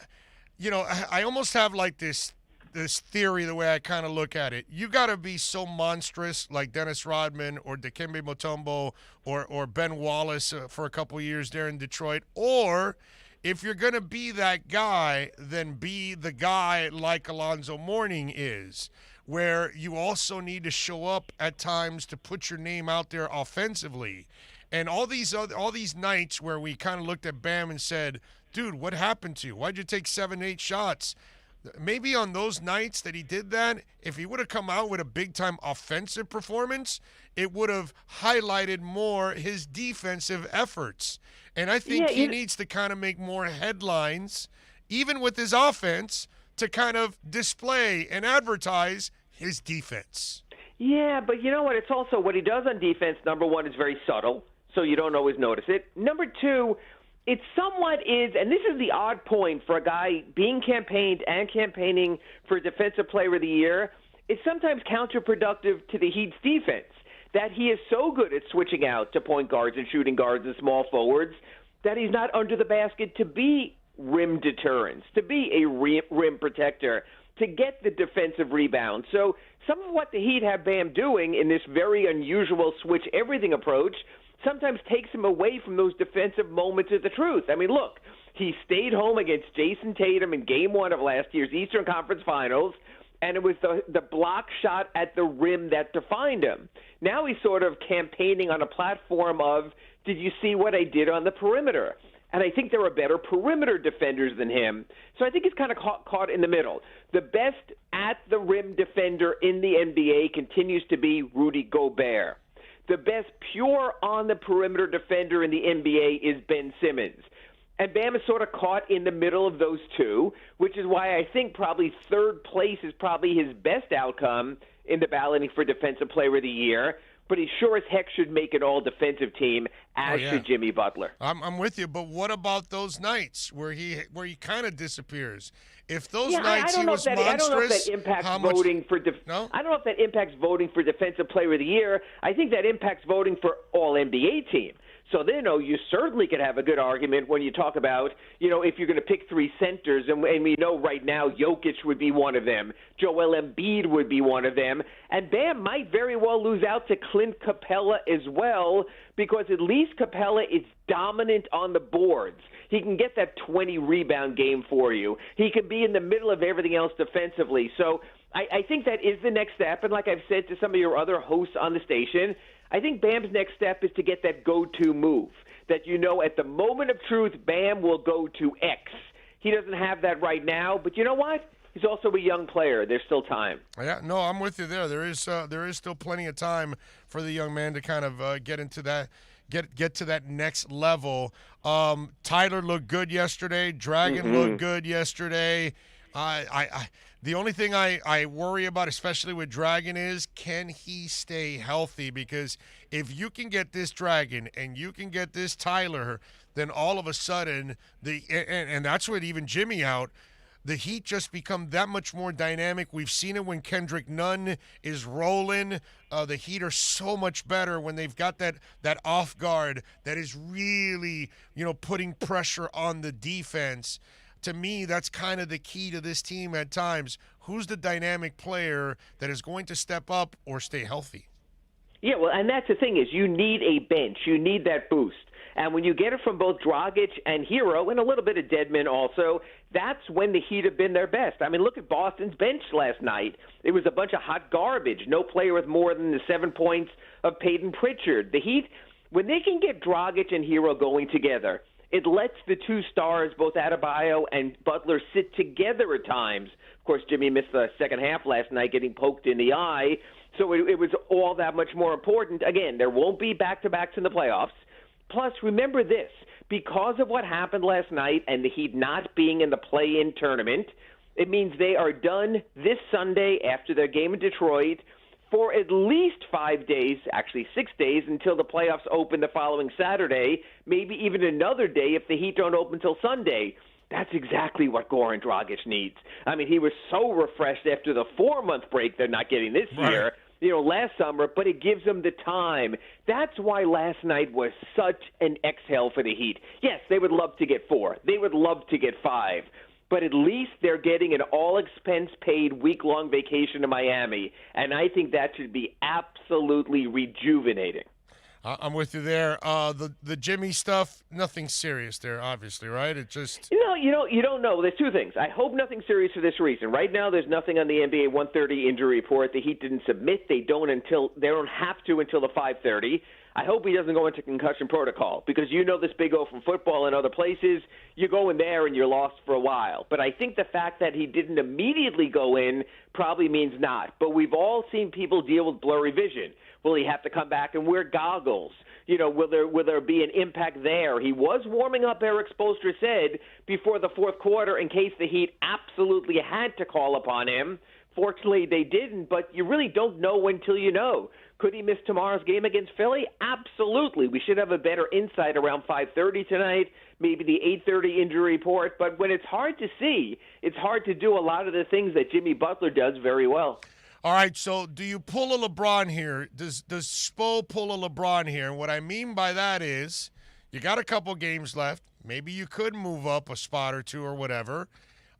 I almost have like this theory, the way I kind of look at it. You got to be so monstrous like Dennis Rodman or Dikembe Mutombo or Ben Wallace for a couple of years there in Detroit. Or if you're going to be that guy, then be the guy like Alonzo Mourning is, where you also need to show up at times to put your name out there offensively. And all these nights where we kind of looked at Bam and said, dude, what happened to you? Why'd you take 7-8 shots? Maybe on those nights that he did that, if he would have come out with a big-time offensive performance, it would have highlighted more his defensive efforts. And I think he needs to kind of make more headlines, even with his offense, to kind of display and advertise his defense. Yeah, but you know what? It's also what he does on defense, number one, is very subtle, so you don't always notice it. Number two, it somewhat is, and this is the odd point for a guy being campaigned and campaigning for Defensive Player of the Year, it's sometimes counterproductive to the Heat's defense, that he is so good at switching out to point guards and shooting guards and small forwards that he's not under the basket to be rim deterrence, to be a rim protector. to get the defensive rebound. So some of what the Heat have Bam doing in this very unusual switch everything approach sometimes takes him away from those defensive moments of the truth. I mean, look, he stayed home against Jason Tatum in Game 1 of last year's Eastern Conference Finals, and it was the block shot at the rim that defined him. Now he's sort of campaigning on a platform of, did you see what I did on the perimeter? And I think there are better perimeter defenders than him. So I think he's kind of caught in the middle. The best at-the-rim defender in the NBA continues to be Rudy Gobert. The best pure on-the-perimeter defender in the NBA is Ben Simmons. And Bam is sort of caught in the middle of those two, which is why I think probably third place is probably his best outcome in the balloting for Defensive Player of the Year. But he sure as heck should make an all-defensive team, as should Jimmy Butler. I'm with you, but what about those nights where he kind of disappears? If those nights I don't know monstrous, if that impacts voting for no? I don't know if that impacts voting for Defensive Player of the Year. I think that impacts voting for All-NBA team. So then, you certainly could have a good argument when you talk about, if you're going to pick three centers, and we know right now Jokic would be one of them, Joel Embiid would be one of them, and Bam might very well lose out to Clint Capella as well, because at least Capella is dominant on the boards. He can get that 20-rebound game for you. He can be in the middle of everything else defensively. So I think that is the next step, and like I've said to some of your other hosts on the station, I think Bam's next step is to get that go-to move, that at the moment of truth, Bam will go to X. He doesn't have that right now, but you know what? He's also a young player. There's still time. Yeah, no, I'm with you there. There is still plenty of time for the young man to kind of get into that, get to that next level. Tyler looked good yesterday. Dragon looked good yesterday. The only thing I worry about, especially with Dragon, is can he stay healthy? Because if you can get this Dragon and you can get this Tyler, then all of a sudden, and that's with even Jimmy out, the Heat just become that much more dynamic. We've seen it when Kendrick Nunn is rolling. The Heat are so much better when they've got that off guard that is really, putting pressure on the defense. To me, that's kind of the key to this team at times. Who's the dynamic player that is going to step up or stay healthy? Yeah, well, and that's the thing is you need a bench. You need that boost. And when you get it from both Dragic and Hero, and a little bit of Dedmon also, that's when the Heat have been their best. I mean, look at Boston's bench last night. It was a bunch of hot garbage. No player with more than the 7 points of Peyton Pritchard. The Heat, when they can get Dragic and Hero going together, it lets the two stars, both Adebayo and Butler, sit together at times. Of course, Jimmy missed the second half last night getting poked in the eye, so it was all that much more important. Again, there won't be back-to-backs in the playoffs. Plus, remember this, because of what happened last night and the Heat not being in the play-in tournament, it means they are done this Sunday after their game in Detroit for at least 5 days, actually 6 days, until the playoffs open the following Saturday, maybe even another day if the Heat don't open until Sunday. That's exactly what Goran Dragic needs. I mean, he was so refreshed after the 4-month break they're not getting this year, last summer, but it gives them the time. That's why last night was such an exhale for the Heat. Yes, they would love to get 4. They would love to get 5. But at least they're getting an all-expense-paid week-long vacation to Miami, and I think that should be absolutely rejuvenating. I'm with you there. The Jimmy stuff, nothing serious there, obviously, right? It just you don't know. There's two things. I hope nothing serious for this reason. Right now, there's nothing on the NBA 130 injury report. The Heat didn't submit. They don't have to until the 5:30. I hope he doesn't go into concussion protocol because this Big O from football and other places, you go in there and you're lost for a while. But I think the fact that he didn't immediately go in probably means not. But we've all seen people deal with blurry vision. Will he have to come back and wear goggles? Will there be an impact there? He was warming up, Eric Spoelstra said, before the fourth quarter in case the Heat absolutely had to call upon him. Fortunately, they didn't, but you really don't know until you know. Could he miss tomorrow's game against Philly? Absolutely. We should have a better insight around 5:30 tonight, maybe the 8:30 injury report. But when it's hard to see, it's hard to do a lot of the things that Jimmy Butler does very well. All right, so do you pull a LeBron here? Does Spo pull a LeBron here? And what I mean by that is you got a couple games left. Maybe you could move up a spot or two or whatever.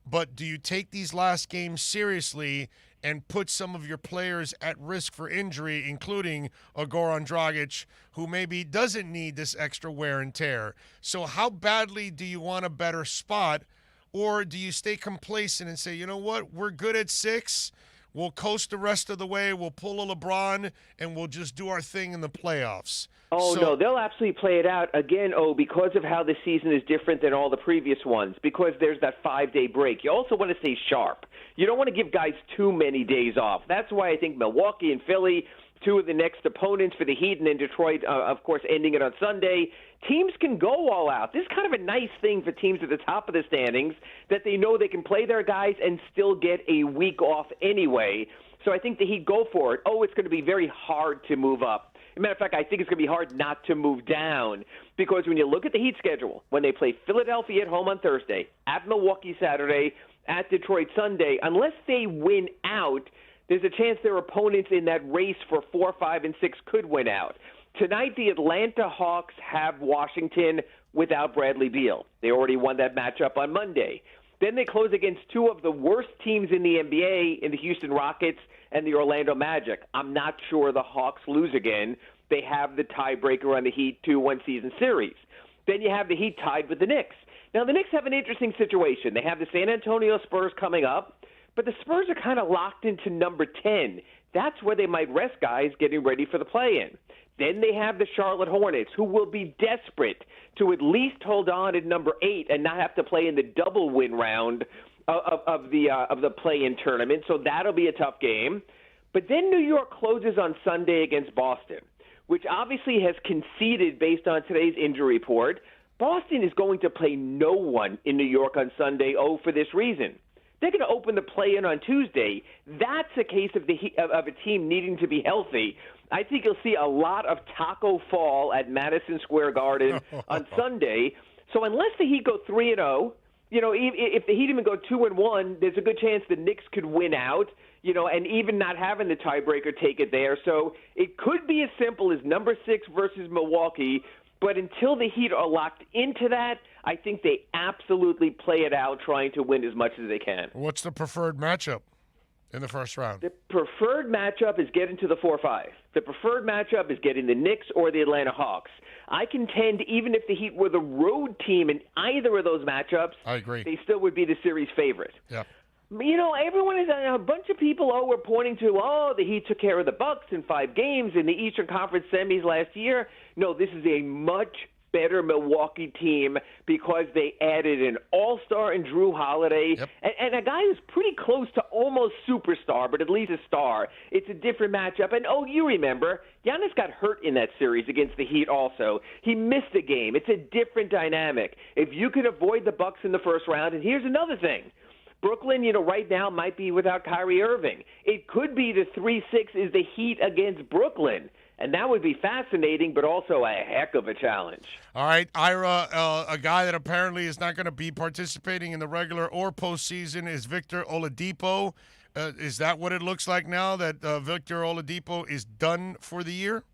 but do you take these last games seriously and put some of your players at risk for injury, including a Goran Dragic, who maybe doesn't need this extra wear and tear? So how badly do you want a better spot, or do you stay complacent and say, you know what, we're good at 6, we'll coast the rest of the way, we'll pull a LeBron, and we'll just do our thing in the playoffs? Oh, no, they'll absolutely play it out. Again, because of how the season is different than all the previous ones, because there's that 5-day break. You also want to stay sharp. You don't want to give guys too many days off. That's why I think Milwaukee and Philly, two of the next opponents for the Heat, and then Detroit, of course, ending it on Sunday, teams can go all out. This is kind of a nice thing for teams at the top of the standings, that they know they can play their guys and still get a week off anyway. So I think the Heat go for it. It's going to be very hard to move up. As a matter of fact, I think it's going to be hard not to move down, because when you look at the Heat schedule, when they play Philadelphia at home on Thursday, at Milwaukee Saturday, at Detroit Sunday, unless they win out, there's a chance their opponents in that race for 4, 5, and 6 could win out. Tonight, the Atlanta Hawks have Washington without Bradley Beal. They already won that matchup on Monday. Then they close against two of the worst teams in the NBA, in the Houston Rockets and the Orlando Magic. I'm not sure the Hawks lose again. They have the tiebreaker on the Heat 2-1 season series. Then you have the Heat tied with the Knicks. Now, the Knicks have an interesting situation. They have the San Antonio Spurs coming up, but the Spurs are kind of locked into number 10. That's where they might rest guys getting ready for the play-in. Then they have the Charlotte Hornets, who will be desperate to at least hold on at number 8 and not have to play in the double win round of the play-in tournament. So that'll be a tough game. But then New York closes on Sunday against Boston, which obviously has conceded based on today's injury report. Boston is going to play no one in New York on Sunday, for this reason. They're going to open the play-in on Tuesday. That's a case of a team needing to be healthy. I think you'll see a lot of Taco Fall at Madison Square Garden on Sunday. So unless the Heat go 3-0, if the Heat even go 2-1, there's a good chance the Knicks could win out, and even not having the tiebreaker take it there. So it could be as simple as number 6 versus Milwaukee. But until the Heat are locked into that, I think they absolutely play it out, trying to win as much as they can. What's the preferred matchup in the first round? The preferred matchup is getting to the 4-5. The preferred matchup is getting the Knicks or the Atlanta Hawks. I contend even if the Heat were the road team in either of those matchups, I agree, they still would be the series favorite. Yeah. Everyone is a bunch of people were pointing to, the Heat took care of the Bucks in 5 games in the Eastern Conference semis last year. No, this is a much better Milwaukee team because they added an all-star in Drew Holiday and a guy who's pretty close to almost superstar, but at least a star. It's a different matchup. And, you remember, Giannis got hurt in that series against the Heat also. He missed a game. It's a different dynamic. If you can avoid the Bucks in the first round, and here's another thing. Brooklyn, right now might be without Kyrie Irving. It could be the 3-6 is the Heat against Brooklyn. And that would be fascinating, but also a heck of a challenge. All right, Ira, a guy that apparently is not going to be participating in the regular or postseason is Victor Oladipo. Is that what it looks like now, that Victor Oladipo is done for the year?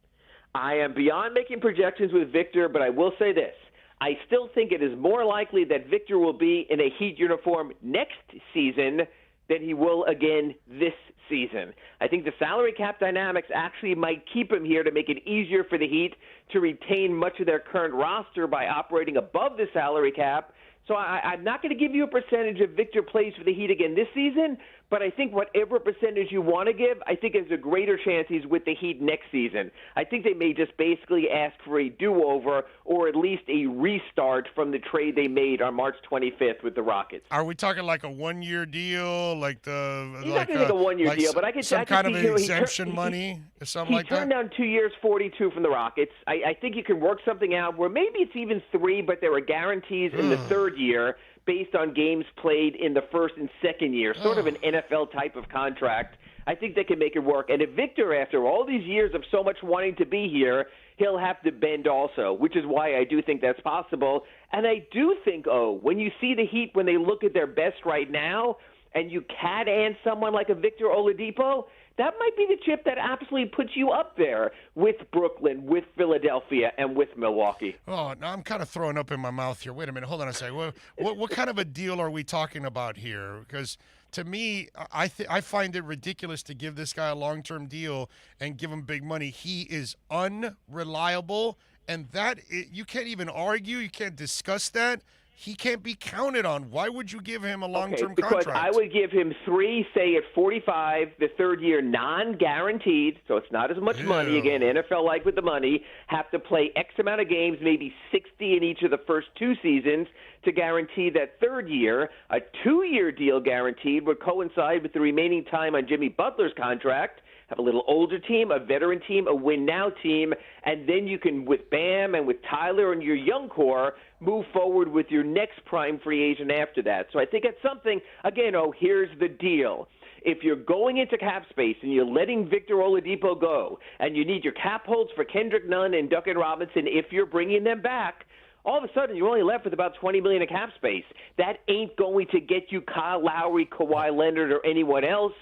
I am beyond making projections with Victor, but I will say this. I still think it is more likely that Victor will be in a Heat uniform next season than he will again this season. I think the salary cap dynamics actually might keep him here to make it easier for the Heat to retain much of their current roster by operating above the salary cap. So I'm not going to give you a percentage of Victor plays for the Heat again this season, but I think whatever percentage you want to give, I think there's a greater chance he's with the Heat next season. I think they may just basically ask for a do-over or at least a restart from the trade they made on March 25th with the Rockets. Are we talking like a one-year deal, He's not going to take a one-year deal, but I could some kind of exemption money or something like that? He turned down 2 years, 42 from the Rockets. I think you can work something out where maybe it's even 3, but there are guarantees in the third year based on games played in the first and second year, sort of an NFL type of contract. I think they can make it work. And if Victor, after all these years of so much wanting to be here, he'll have to bend also, which is why I do think that's possible. And I do think, when you see the Heat, when they look at their best right now, and you cat-and someone like a Victor Oladipo, that might be the chip that absolutely puts you up there with Brooklyn, with Philadelphia, and with Milwaukee. Oh, now I'm kind of throwing up in my mouth here. Wait a minute. Hold on a second. What kind of a deal are we talking about here? Because to me, I find it ridiculous to give this guy a long-term deal and give him big money. He is unreliable, and you can't even argue. You can't discuss that. He can't be counted on. Why would you give him a long-term because contract? I would give him 3, say at 45, the third year non-guaranteed, so it's not as much money. Again, NFL-like with the money, have to play X amount of games, maybe 60 in each of the first 2 seasons to guarantee that third year. A 2-year deal guaranteed would coincide with the remaining time on Jimmy Butler's contract. Have a little older team, a veteran team, a win-now team, and then you can, with Bam and with Tyler and your young core, move forward with your next prime free agent after that. So I think it's something, again, here's the deal. If you're going into cap space and you're letting Victor Oladipo go and you need your cap holds for Kendrick Nunn and Duncan Robinson if you're bringing them back, all of a sudden you're only left with about $20 million in cap space. That ain't going to get you Kyle Lowry, Kawhi Leonard, or anyone else.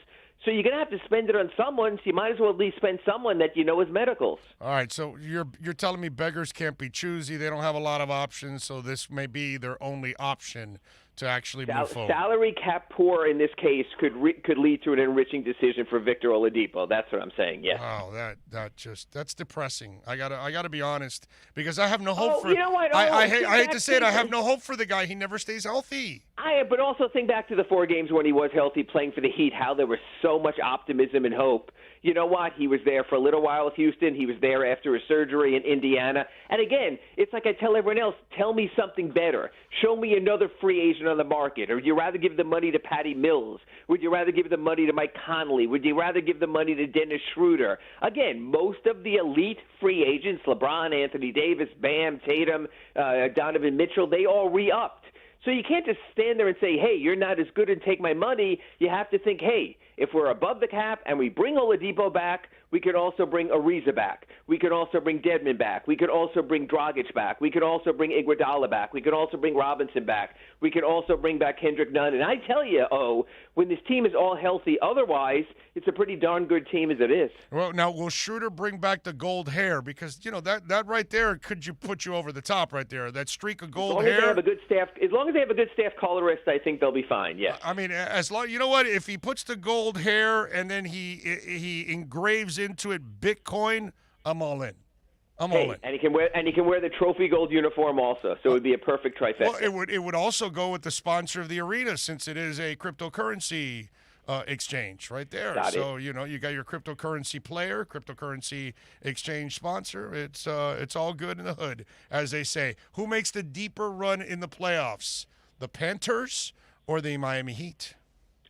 So you're going to have to spend it on someone, so you might as well at least spend someone that you know is medicals. All right, so you're telling me beggars can't be choosy. They don't have a lot of options, so this may be their only option to actually move forward. Salary cap poor in this case could lead to an enriching decision for Victor Oladipo. That's what I'm saying. Yes. Wow, that's depressing. I gotta be honest, because I have no hope for. You know what? I hate to say it. I have no hope for the guy. He never stays healthy. But also think back to the 4 games when he was healthy, playing for the Heat. How there was so much optimism and hope. You know what? He was there for a little while with Houston. He was there after his surgery in Indiana. And again, it's like I tell everyone else, tell me something better. Show me another free agent on the market. Or would you rather give the money to Patty Mills? Would you rather give the money to Mike Conley? Would you rather give the money to Dennis Schroeder? Again, most of the elite free agents, LeBron, Anthony Davis, Bam, Tatum, Donovan Mitchell, they all re-upped. So you can't just stand there and say, hey, you're not as good and take my money. You have to think, hey, if we're above the cap and we bring Oladipo back, we could also bring Ariza back. We could also bring Dedmon back. We could also bring Dragic back. We could also bring Iguodala back. We could also bring Robinson back. We could also bring back Kendrick Nunn. And I tell you, when this team is all healthy, otherwise, it's a pretty darn good team as it is. Well, now, will Schroeder bring back the gold hair? Because, that right there could put you over the top right there. That streak of gold hair. As long as they have a good staff colorist, I think they'll be fine, yes. I mean, as long, you know what? If he puts the gold hair and then he engraves into it Bitcoin, I'm all in. I'm all in. And he can wear the trophy gold uniform also, so it would be a perfect trifecta. Well, it would also go with the sponsor of the arena since it is a cryptocurrency exchange right there. So you got your cryptocurrency player, cryptocurrency exchange sponsor. It's all good in the hood, as they say. Who makes the deeper run in the playoffs? The Panthers or the Miami Heat?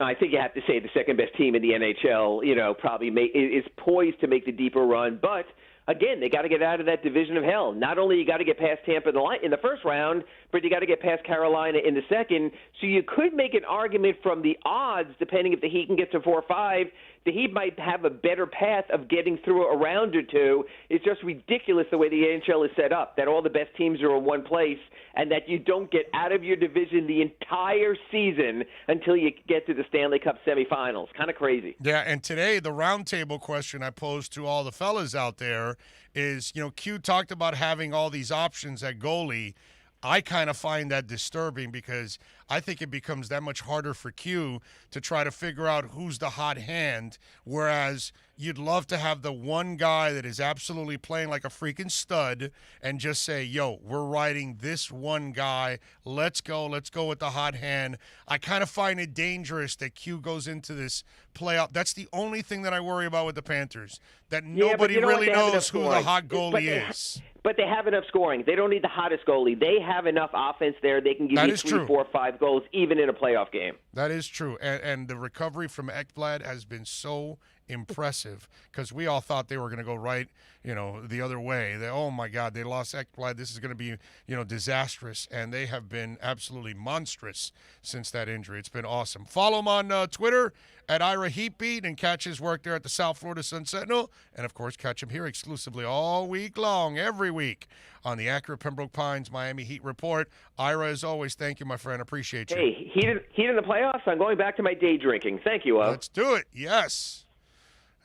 I think you have to say the second best team in the NHL, probably is poised to make the deeper run. But, again, they got to get out of that division of hell. Not only you got to get past Tampa in the first round, but you got to get past Carolina in the second. So you could make an argument from the odds, depending if the Heat can get to 4 or 5, the Heat might have a better path of getting through a round or two. It's just ridiculous the way the NHL is set up, that all the best teams are in one place and that you don't get out of your division the entire season until you get to the Stanley Cup semifinals. Kind of crazy. Yeah, and today the roundtable question I posed to all the fellas out there is, Q talked about having all these options at goalie. I kind of find that disturbing because I think it becomes that much harder for Q to try to figure out who's the hot hand, whereas you'd love to have the one guy that is absolutely playing like a freaking stud and just say, yo, we're riding this one guy. Let's go with the hot hand. I kind of find it dangerous that Q goes into this playoff. That's the only thing that I worry about with the Panthers, that nobody really knows who the hot goalie is. But they have enough scoring. They don't need the hottest goalie. They have enough offense there. They can give you 3, 4, 5 goals even in a playoff game. That is true. And the recovery from Ekblad has been so impressive because we all thought they were going to go right, the other way. Oh my God, they lost Ekblad. This is going to be, disastrous. And they have been absolutely monstrous since that injury. It's been awesome. Follow him on Twitter at Ira Heatbeat and catch his work there at the South Florida Sun Sentinel. And of course, catch him here exclusively all week long, every week on the Acura Pembroke Pines Miami Heat Report. Ira, as always, thank you, my friend. Appreciate you. Hey, Heat in the playoffs? I'm going back to my day drinking. Thank you, Let's do it. Yes.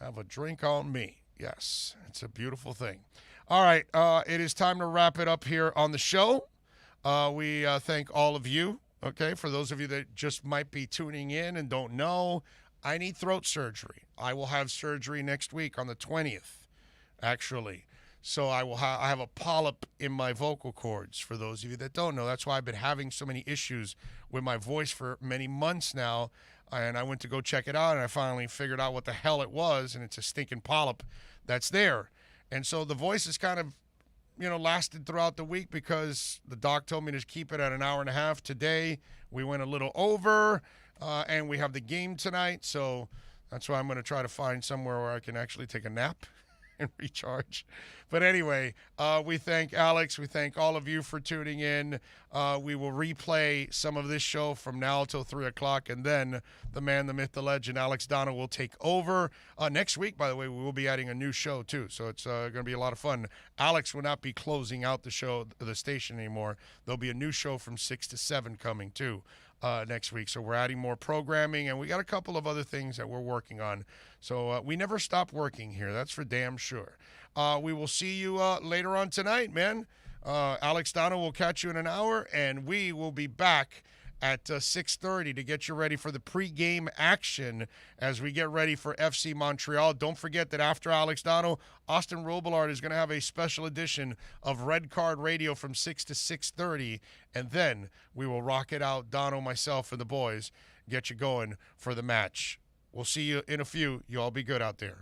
Have a drink on me. Yes. It's a beautiful thing. All right. It is time to wrap it up here on the show. We thank all of you. Okay. For those of you that just might be tuning in and don't know, I need throat surgery. I will have surgery next week on the 20th, actually. So I have a polyp in my vocal cords, for those of you that don't know. That's why I've been having so many issues with my voice for many months now. And I went to go check it out, and I finally figured out what the hell it was, and it's a stinking polyp that's there. And so the voice is kind of, lasted throughout the week because the doc told me to keep it at an hour and a half. Today we went a little over, and we have the game tonight. So that's why I'm going to try to find somewhere where I can actually take a nap and recharge. But anyway, we thank Alex. We thank all of you for tuning in. We will replay some of this show from now till 3 o'clock, and then the man, the myth, the legend, Alex Donald will take over. Next week, by the way, we will be adding a new show, too, so it's going to be a lot of fun. Alex will not be closing out the station anymore. There'll be a new show from 6 to 7 coming, too. Next week. So we're adding more programming, and we got a couple of other things that we're working on. So we never stop working here. That's for damn sure. We will see you later on tonight, man. Alex Donald will catch you in an hour, and we will be back at 6:30 to get you ready for the pregame action as we get ready for FC Montreal. Don't forget that after Alex Donald, Austin Robillard is going to have a special edition of Red Card Radio from 6 to 6:30, and then we will rock it out, Donald, myself, and the boys, get you going for the match. We'll see you in a few. You all be good out there.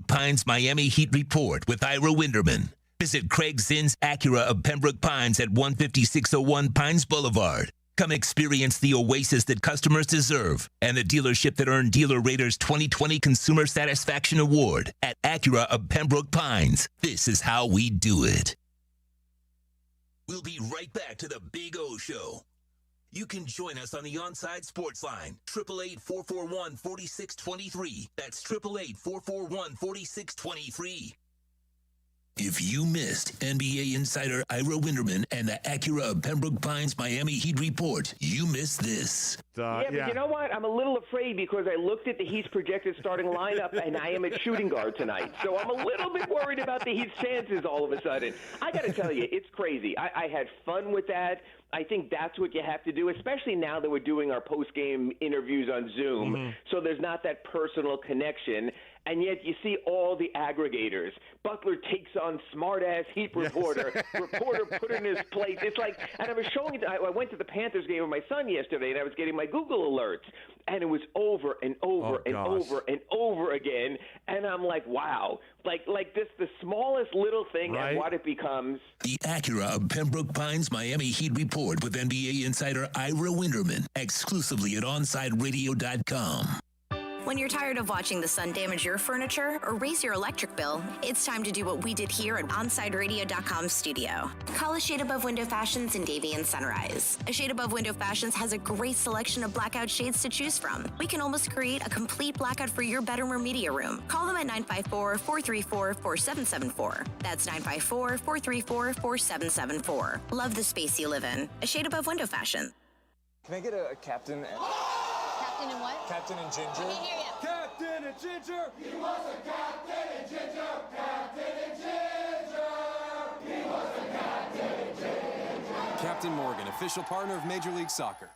Pines Miami Heat Report with Ira Winderman. Visit Craig Zinn's Acura of Pembroke Pines at 15601 Pines Boulevard. Come experience the oasis that customers deserve and the dealership that earned Dealer Rater's 2020 Consumer Satisfaction Award at Acura of Pembroke Pines. This is how we do it. We'll be right back to the Big O Show. You can join us on the Onside Sports Line, 888-441-4623. That's 888-441-4623. If you missed NBA insider Ira Winderman and the Acura of Pembroke Pines Miami Heat Report, you missed this. But you know what? I'm a little afraid because I looked at the Heat's projected starting lineup, and I am at shooting guard tonight. So I'm a little bit worried about the Heat's chances all of a sudden. I got to tell you, it's crazy. I had fun with that. I think that's what you have to do, especially now that we're doing our post-game interviews on Zoom. Mm-hmm. So there's not that personal connection. And yet you see all the aggregators. Butler takes on smart-ass Heat reporter. Yes. Reporter put in his place. It's like, and I was showing it. I went to the Panthers game with my son yesterday, and I was getting my Google alerts. And it was over and over over and over again. And I'm like, wow. Like this, the smallest little thing, right? And what it becomes. The Acura of Pembroke Pines Miami Heat Report with NBA insider Ira Winderman, exclusively at OnsideRadio.com. When you're tired of watching the sun damage your furniture or raise your electric bill, it's time to do what we did here at OnsideRadio.com studio. Call A Shade Above Window Fashions in Davie and Sunrise. A Shade Above Window Fashions has a great selection of blackout shades to choose from. We can almost create a complete blackout for your bedroom or media room. Call them at 954-434-4774. That's 954-434-4774. Love the space you live in. A Shade Above Window Fashion. Can I get a captain? Captain and what? Captain and Ginger. I can't hear you. Captain and Ginger. He was a captain and Ginger. Captain and Ginger. He was a captain and Ginger. Captain Morgan, official partner of Major League Soccer.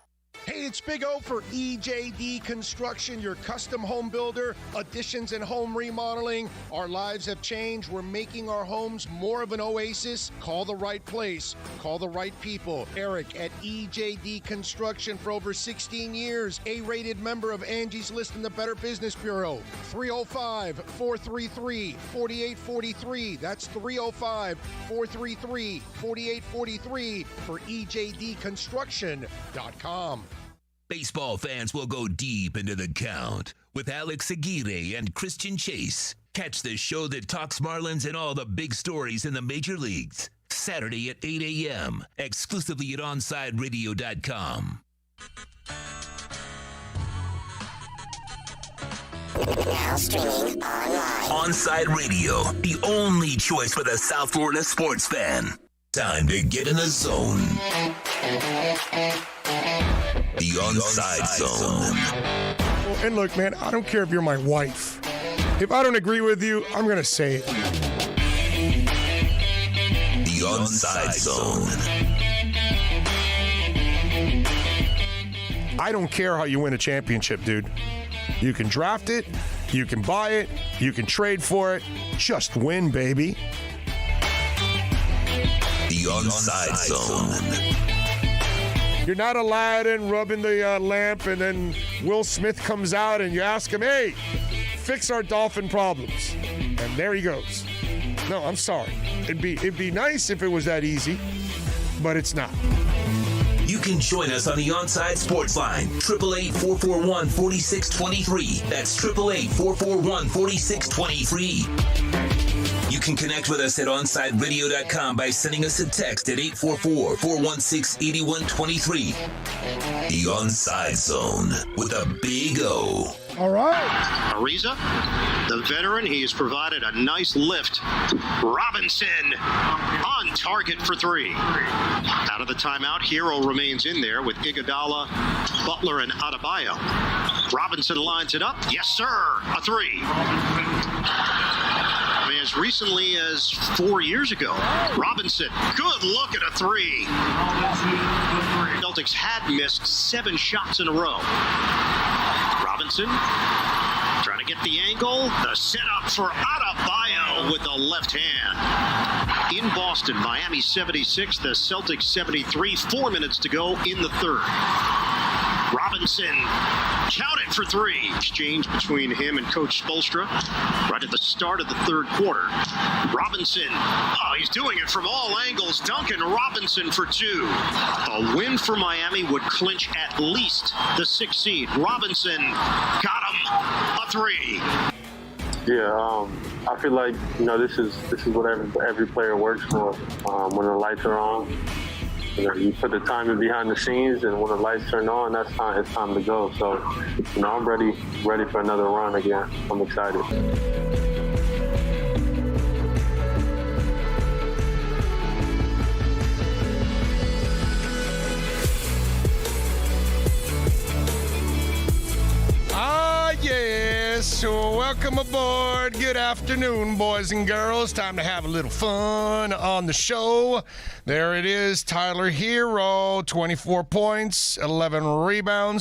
Hey, it's Big O for EJD Construction, your custom home builder, additions and home remodeling. Our lives have changed. We're making our homes more of an oasis. Call the right place. Call the right people. Eric at EJD Construction for over 16 years. A-rated member of Angie's List and the Better Business Bureau. 305-433-4843. That's 305-433-4843 for EJDconstruction.com. Baseball fans will go deep into the count with Alex Aguirre and Christian Chase. Catch the show that talks Marlins and all the big stories in the major leagues. Saturday at 8 a.m., exclusively at OnsideRadio.com. Now streaming online. Onside Radio, the only choice for the South Florida sports fan. Time to get in the zone. The Onside Zone. And look, man, I don't care if you're my wife. If I don't agree with you, I'm going to say it. The Onside Zone. I don't care how you win a championship, dude. You can draft it, you can buy it, you can trade for it. Just win, baby. The Onside Zone. You're not Aladdin rubbing the lamp and then Will Smith comes out and you ask him, hey, fix our dolphin problems. And there he goes. No, I'm sorry. It'd be nice if it was that easy, but it's not. You can join us on the Onside Sports Line, 888-441-4623. That's 888-441-4623. You can connect with us at OnsideRadio.com by sending us a text at 844-416-8123. The Onside Zone with a big O. All right. Ariza, the veteran, he has provided a nice lift. Robinson on target for three. Out of the timeout, Hero remains in there with Iguodala, Butler, and Adebayo. Robinson lines it up. Yes, sir. A three. I mean, as recently as 4 years ago, Robinson, good look at a three. Celtics had missed 7 shots in a row. Robinson trying to get the angle. The setup for Adebayo with the left hand. In Boston, Miami 76, the Celtics 73. 4 minutes to go in the third. Robinson counted for three. Exchange between him and Coach Spoelstra right at the start of the third quarter. Robinson, he's doing it from all angles. Duncan Robinson for two. A win for Miami would clinch at least the 6th seed. Robinson got him a three. Yeah, I feel like this is what every player works for. When the lights are on, you put the time in behind the scenes, and when the lights turn on, it's time to go. So, I'm ready for another run again. I'm excited. Yes, so welcome aboard. Good afternoon, boys and girls. Time to have a little fun on the show. There it is, Tyler Hero, 24 points, 11 rebounds.